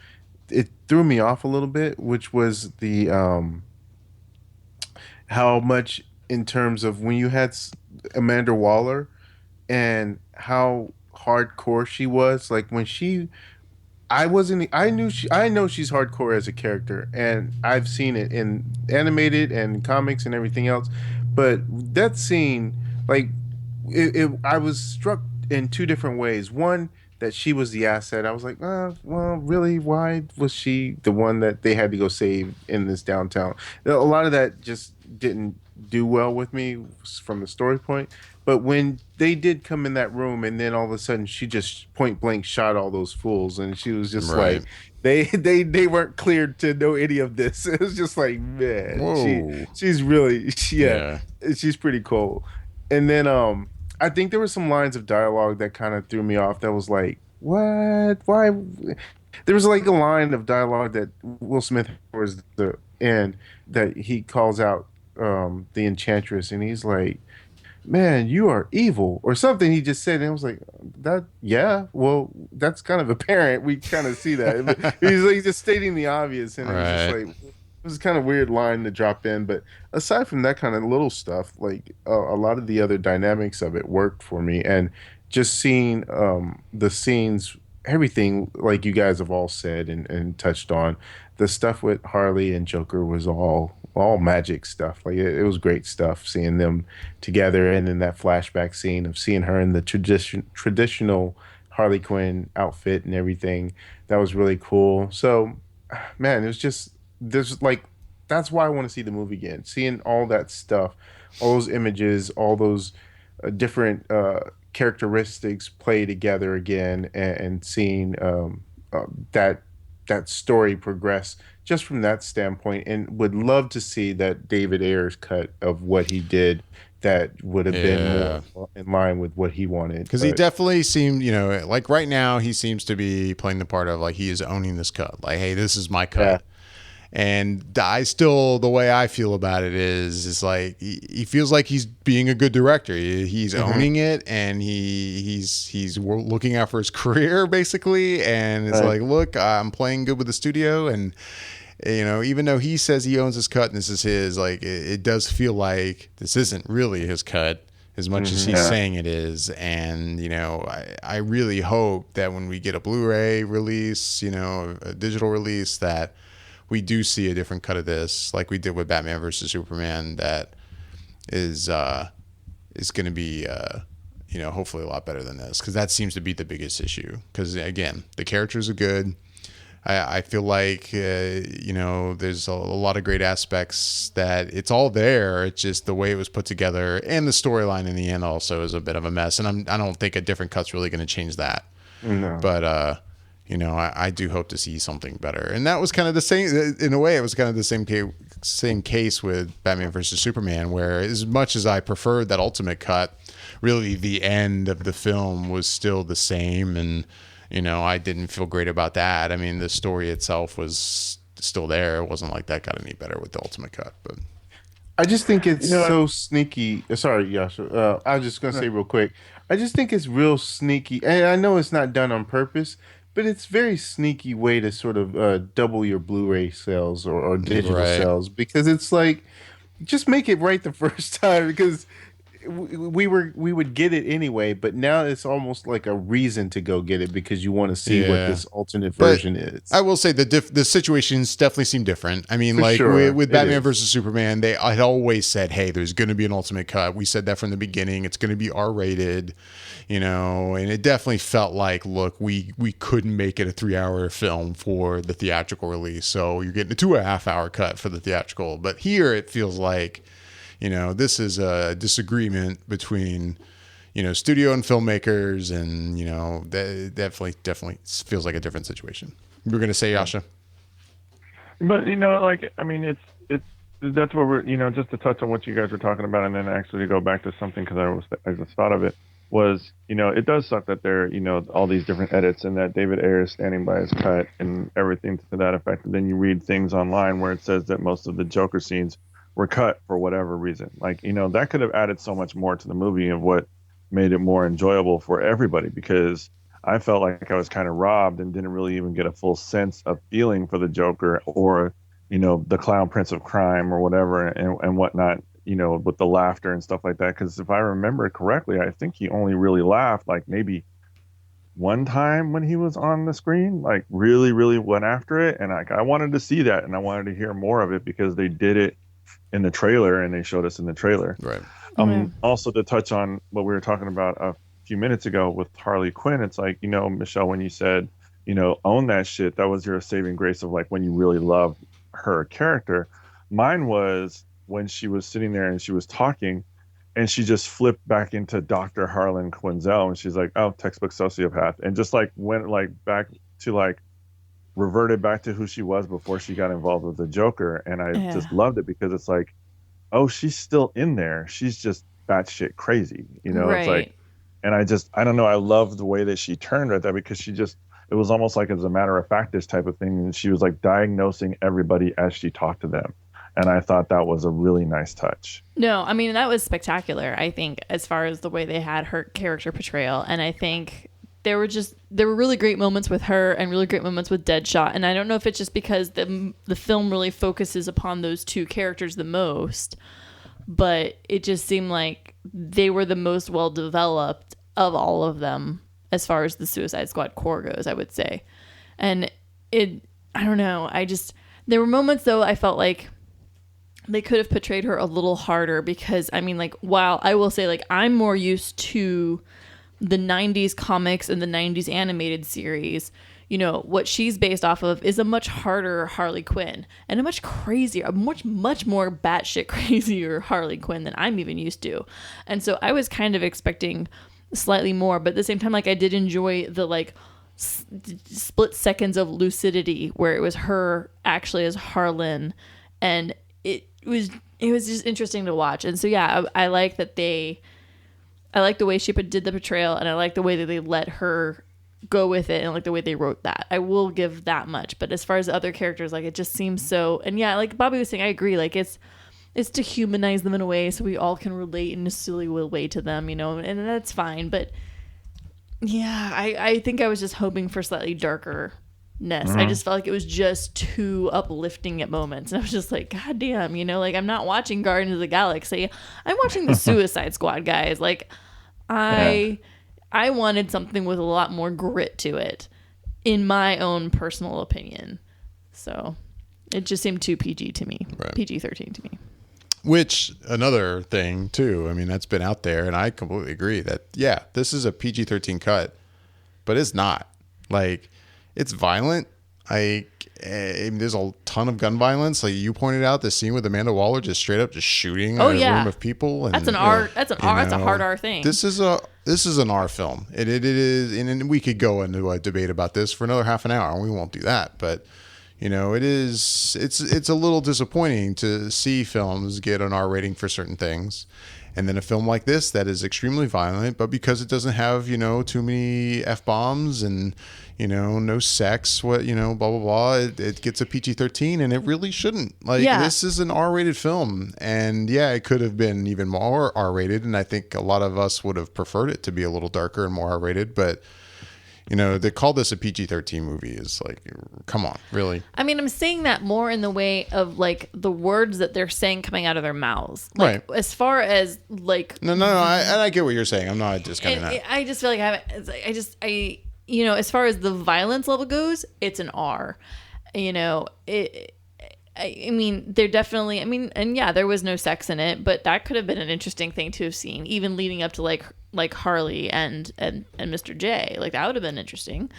it threw me off a little bit, which was the how much in terms of when you had Amanda Waller and how hardcore she was. Like when I know she's hardcore as a character, and I've seen it in animated and comics and everything else. But that scene, like, I was struck in two different ways. One, that she was the asset. I was like, well, really? Why was she the one that they had to go save in this downtown? A lot of that just didn't do well with me from the story point. But when they did come in that room, and then all of a sudden she just point blank shot all those fools, and she was just Right. like, they weren't cleared to know any of this. It was just like, man, Whoa. she's really Yeah. she's pretty cool. And then I think there were some lines of dialogue that kind of threw me off. That was like, what? Why? There was like a line of dialogue that Will Smith towards the end that he calls out the Enchantress, and he's like, man, you are evil, or something he just said. And I was like, that, yeah, well, that's kind of apparent. We kind of see that. But he's like just stating the obvious, and it was just Right. like, it was kind of weird line to drop in. But aside from that kind of little stuff, like a lot of the other dynamics of it worked for me. And just seeing the scenes, everything, like you guys have all said and touched on, the stuff with Harley and Joker was all magic stuff. Like it was great stuff seeing them together, and then that flashback scene of seeing her in the traditional Harley Quinn outfit and everything. That was really cool. So, man, it was just that's why I want to see the movie again. Seeing all that stuff, all those images, all those different characteristics play together again, and seeing that story progress just from that standpoint, and would love to see that David Ayer's cut of what he did that would have been more in line with what he wanted. Because he But- definitely seemed, like right now, he seems to be playing the part of like he is owning this cut. Like, hey, this is my cut. Yeah. And the way I feel about it is like he feels like he's being a good director. He's owning it, and he's looking out for his career basically. And it's like, look, I'm playing good with the studio, and even though he says he owns his cut and this is his, like it does feel like this isn't really his cut as much as he's saying it is. And, I really hope that when we get a Blu-ray release, a digital release, that we do see a different cut of this, like we did with Batman versus Superman, that is going to be, hopefully a lot better than this, because that seems to be the biggest issue. Because, again, the characters are good. I feel like, there's a lot of great aspects that it's all there. It's just the way it was put together, and the storyline in the end also is a bit of a mess. And I don't think a different cut's really going to change that. No. But, I do hope to see something better. And that was kind of the same, in a way, it was kind of the same case with Batman versus Superman, where as much as I preferred that ultimate cut, really the end of the film was still the same. And, I didn't feel great about that. I mean, the story itself was still there. It wasn't like that got any better with the ultimate cut. But I just think it's so sneaky. Sorry, Jascha. I was just going to say real quick. I just think it's real sneaky. And I know it's not done on purpose, but it's very sneaky way to sort of double your Blu-ray sales or digital sales, because it's like, just make it right the first time, because we would get it anyway, but now it's almost like a reason to go get it because you want to see what this alternate version is. I will say the situations definitely seem different. I mean, with Batman versus Superman, I'd always said, hey, there's going to be an ultimate cut. We said that from the beginning. It's going to be R-rated, and it definitely felt like, look, we couldn't make it a 3-hour film for the theatrical release, so you're getting a 2.5-hour cut for the theatrical. But here it feels like, this is a disagreement between, studio and filmmakers, and, that definitely feels like a different situation. You were going to say, Jascha? But, it's that's what we're, just to touch on what you guys were talking about, and then actually to go back to something, because I just thought of it, was, it does suck that there, all these different edits, and that David Ayer is standing by his cut and everything to that effect. And then you read things online where it says that most of the Joker scenes were cut for whatever reason. Like, that could have added so much more to the movie of what made it more enjoyable for everybody, because I felt like I was kind of robbed and didn't really even get a full sense of feeling for the Joker, or, the Clown Prince of Crime or whatever and whatnot, with the laughter and stuff like that. Because if I remember correctly, I think he only really laughed like maybe one time when he was on the screen, like really, really went after it. And I wanted to see that, and I wanted to hear more of it, because they did it in the trailer, and they showed us in the trailer. Right. Also, to touch on what we were talking about a few minutes ago with Harley Quinn, it's like, Michelle, when you said, own that shit, that was your saving grace of like when you really loved her character. Mine was when she was sitting there and she was talking, and she just flipped back into Dr. Harlan Quinzel, and she's like, oh, textbook sociopath, and just like went like back to like reverted back to who she was before she got involved with the Joker. And I just loved it, because it's like, oh, she's still in there. She's just batshit crazy, Right. It's like, and I don't know. I love the way that she turned right there, because it was almost like as a matter of fact-ish type of thing. And she was like diagnosing everybody as she talked to them. And I thought that was a really nice touch. No, I mean, that was spectacular, I think, as far as the way they had her character portrayal. And I think there were really great moments with her and really great moments with Deadshot. And I don't know if it's just because the film really focuses upon those two characters the most, but it just seemed like they were the most well developed of all of them as far as the Suicide Squad core goes, I would say. And I don't know. There were moments though I felt like they could have portrayed her a little harder, because I mean, like, while I will say, like, I'm more used to the 90s comics and the 90s animated series, what she's based off of is a much harder Harley Quinn, and a much crazier, a much more batshit crazier Harley Quinn than I'm even used to. And so I was kind of expecting slightly more, but at the same time, like, I did enjoy the like split seconds of lucidity where it was her actually as Harlan, and it was just interesting to watch. And so yeah, I like that I like the way she did the portrayal, and I like the way that they let her go with it, and like the way they wrote that. I will give that much. But as far as the other characters, like, it just seems so, and yeah, like Bobby was saying, I agree, like it's to humanize them in a way so we all can relate in a silly way to them, and that's fine. But yeah, I think I was just hoping for slightly darker I just felt like it was just too uplifting at moments. And I was just like, God damn, like I'm not watching Guardians of the Galaxy. I'm watching the Suicide Squad, guys. Like I wanted something with a lot more grit to it, in my own personal opinion. So it just seemed too PG to me. Right. PG-13 to me. Which, another thing too, I mean, that's been out there, and I completely agree that, yeah, this is a PG-13 cut, but it's not. Like, it's violent. There's a ton of gun violence. Like you pointed out, the scene with Amanda Waller just straight up just shooting a room of people. And, that's an R. That's a hard R thing. This is an R film. It is, and we could go into a debate about this for another half an hour, and we won't do that. But it's a little disappointing to see films get an R rating for certain things. And then a film like this that is extremely violent, but because it doesn't have, too many F-bombs and, no sex, blah, blah, blah, it gets a PG-13, and it really shouldn't. This is an R-rated film. And yeah, it could have been even more R-rated. And I think a lot of us would have preferred it to be a little darker and more R-rated. But, they call this a PG-13 movie is like, come on, really? I mean, I'm saying that more in the way of like the words that they're saying coming out of their mouths. Like, right. As far as like... No, I get what you're saying. I'm not discounting that. I just feel like as far as the violence level goes, it's an R. I mean, there definitely, and yeah, there was no sex in it, but that could have been an interesting thing to have seen, even leading up to like Harley and Mr. J. Like that would have been interesting.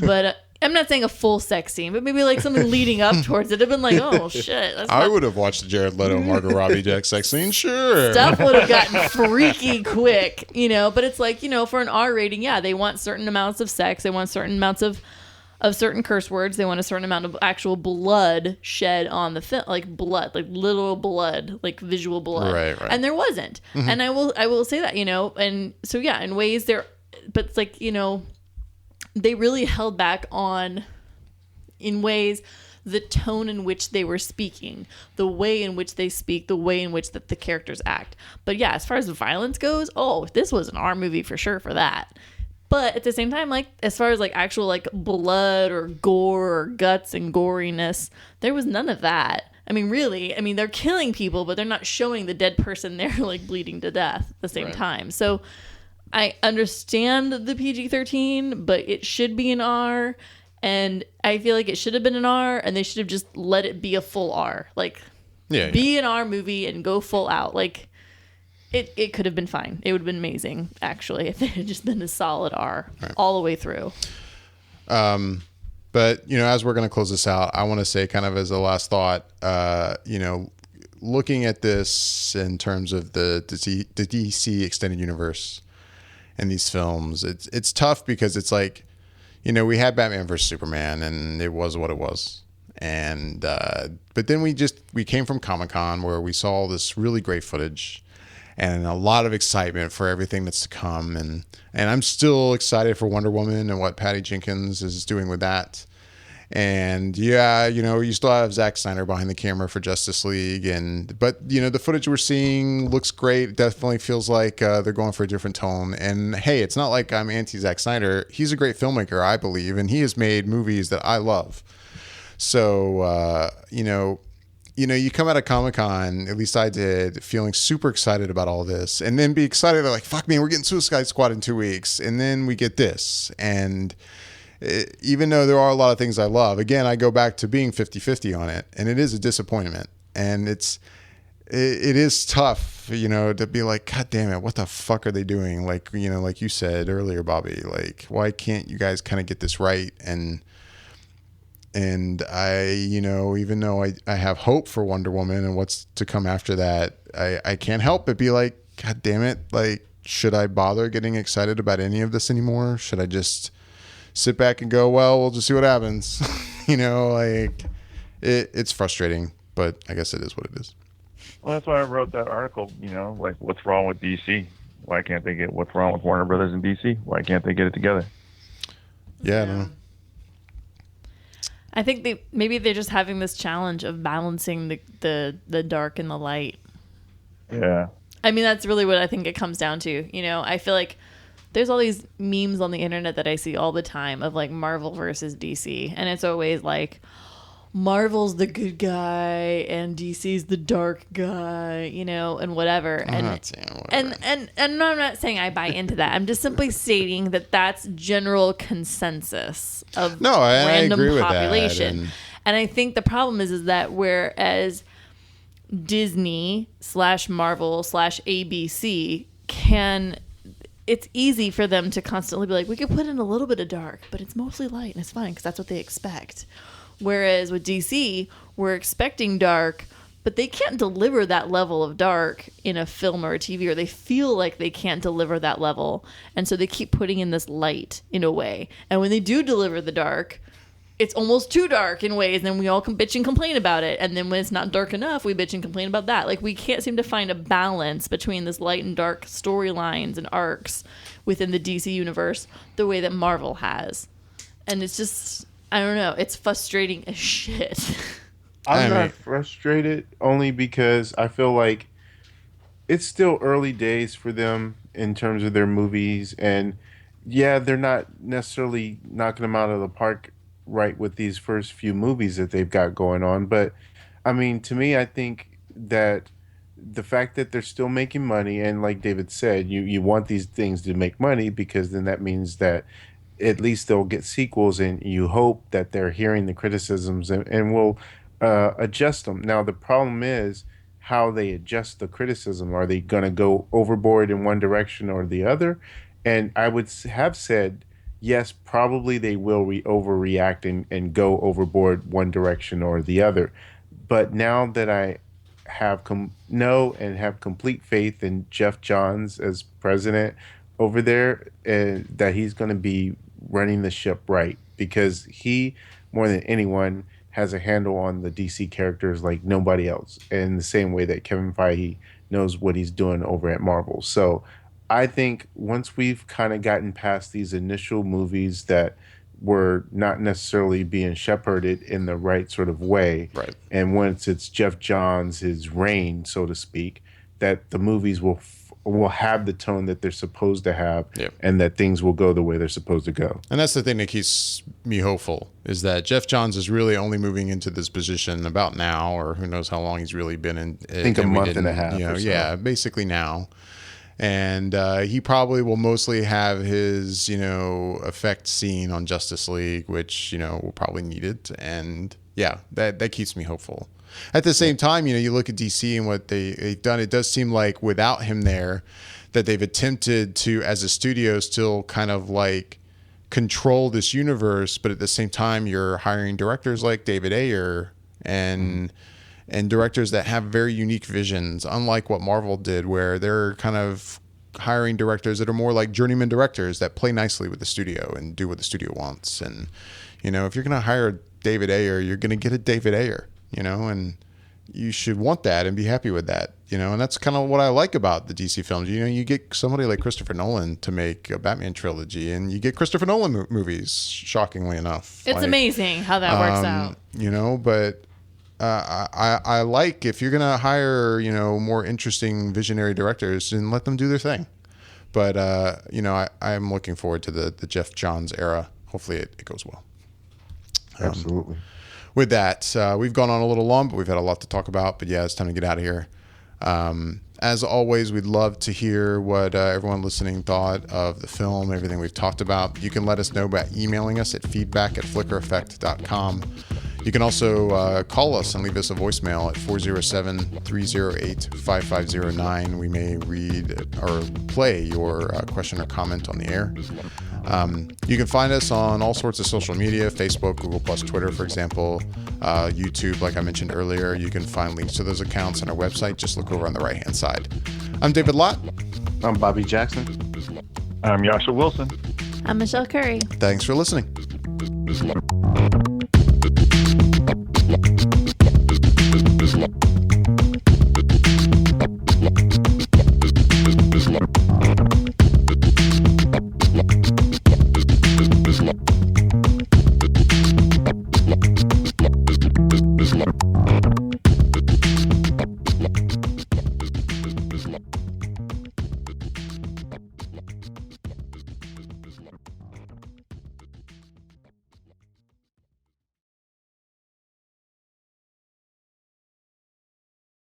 But I'm not saying a full sex scene, but maybe like something leading up towards it. I've been like, oh shit. I would have watched the Jared Leto, Margot Robbie sex scene, sure. Stuff would have gotten freaky quick, but it's like, for an R rating, yeah, they want certain amounts of sex, they want certain amounts of certain curse words, they want a certain amount of actual blood shed on the film, like blood, like literal blood, like visual blood. Right. And there wasn't. Mm-hmm. And I will say that, and so yeah, in ways there, but it's like, they really held back on, in ways, the tone in which they were speaking, the way in which they speak, the way in which the characters act. But yeah, as far as violence goes, this was an R movie for sure for that. But at the same time, like, as far as like actual like blood or gore or guts and goriness, there was none of that. I mean, really, they're killing people, but they're not showing the dead person there like bleeding to death at the same time. So I understand the PG-13, but it should be an R. And I feel like it should have been an R, and they should have just let it be a full R. Like, be an R movie and go full out. Like, it could have been fine. It would have been amazing, actually, if it had just been a solid R all the way through. But, as we're going to close this out, I want to say kind of as a last thought, looking at this in terms of the DC extended universe and these films, it's tough because it's like, we had Batman versus Superman, and it was what it was. And but then we came from Comic-Con where we saw this really great footage and a lot of excitement for everything that's to come. And I'm still excited for Wonder Woman and what Patty Jenkins is doing with that. And yeah, you still have Zack Snyder behind the camera for Justice League, but the footage we're seeing looks great. It definitely feels like they're going for a different tone. And hey, it's not like I'm anti Zack Snyder. He's a great filmmaker, I believe, and he has made movies that I love. So you come out of Comic-Con, at least I did, feeling super excited about all this, and then be excited like, fuck man, we're getting Suicide Squad in 2 weeks, and then we get this. And even though there are a lot of things I love, again, I go back to being 50-50 on it, and it is a disappointment. And it is tough, to be like, God damn it, what the fuck are they doing? Like, like you said earlier, Bobby, like, why can't you guys kind of get this right? And I, even though I have hope for Wonder Woman and what's to come after that, I can't help but be like, God damn it, like, should I bother getting excited about any of this anymore? Should I just sit back and go, well, we'll just see what happens? It's frustrating, but I guess it is what it is. Well, that's why I wrote that article, like, what's wrong with DC? Why can't they get what's wrong with Warner Brothers and DC? Why can't they get it together? Yeah, I don't know. I think maybe they're just having this challenge of balancing the dark and the light. Yeah. That's really what I think it comes down to. I feel like there's all these memes on the internet that I see all the time of like Marvel versus DC, and it's always like Marvel's the good guy and DC's the dark guy, you know, and whatever. And I'm not saying I buy into that. I'm just simply stating that that's general consensus of random population. And I think the problem is that whereas Disney / Marvel / ABC it's easy for them to constantly be like, we could put in a little bit of dark, but it's mostly light and it's fine because that's what they expect. Whereas with DC, we're expecting dark, but they can't deliver that level of dark in a film or a TV, or they feel like they can't deliver that level. And so they keep putting in this light in a way. And when they do deliver the dark, it's almost too dark in ways, and then we all can bitch and complain about it. And then when it's not dark enough, we bitch and complain about that. Like, we can't seem to find a balance between this light and dark storylines and arcs within the DC universe the way that Marvel has. And it's just, I don't know, it's frustrating as shit. I'm not frustrated only because I feel like it's still early days for them in terms of their movies. And yeah, they're not necessarily knocking them out of the park right with these first few movies that they've got going on. But I mean, to me, I think that the fact that they're still making money, and like David said, you want these things to make money because then that means that at least they'll get sequels, and you hope that they're hearing the criticisms and will adjust them. Now, the problem is how they adjust the criticism. Are they going to go overboard in one direction or the other? And I would have said, yes, probably they will overreact and go overboard one direction or the other. But now that I have have complete faith in Jeff Johns as president over there, and that he's going to be running the ship right, because he, more than anyone, has a handle on the DC characters like nobody else, in the same way that Kevin Feige knows what he's doing over at Marvel. So I think once we've kind of gotten past these initial movies that were not necessarily being shepherded in the right sort of way, right, and once it's Jeff Johns' his reign, so to speak, that the movies will have the tone that they're supposed to have, and that things will go the way they're supposed to go. And that's the thing that keeps me hopeful, is that Jeff Johns is really only moving into this position about now, or who knows how long he's really been in. I think a month and a half. or so. Yeah, basically now. And he probably will mostly have his, effect seen on Justice League, which, will probably need it. And yeah, that keeps me hopeful. At the same time, you look at DC and what they've done, it does seem like without him there, that they've attempted to, as a studio, still kind of like control this universe. But at the same time, you're hiring directors like David Ayer and directors that have very unique visions, unlike what Marvel did, where they're kind of hiring directors that are more like journeyman directors that play nicely with the studio and do what the studio wants. And, if you're going to hire David Ayer, you're going to get a David Ayer, and you should want that and be happy with that, and that's kind of what I like about the DC films. You get somebody like Christopher Nolan to make a Batman trilogy, and you get Christopher Nolan movies, shockingly enough. It's amazing how that works out. But I like, if you're gonna hire more interesting visionary directors, and let them do their thing. But I'm looking forward to the Jeff Johns era. Hopefully it goes well. Absolutely. With that, we've gone on a little long, but we've had a lot to talk about. But yeah, it's time to get out of here. As always, we'd love to hear what everyone listening thought of the film, everything we've talked about. You can let us know by emailing us at feedback@flickereffect.com. You can also call us and leave us a voicemail at 407-308-5509. We may read or play your question or comment on the air. You can find us on all sorts of social media, Facebook, Google+, Twitter, for example, YouTube, like I mentioned earlier. You can find links to those accounts on our website. Just look over on the right-hand side. I'm David Lott. I'm Bobby Jackson. I'm Jascha Wilson. I'm Michelle Curry. Thanks for listening.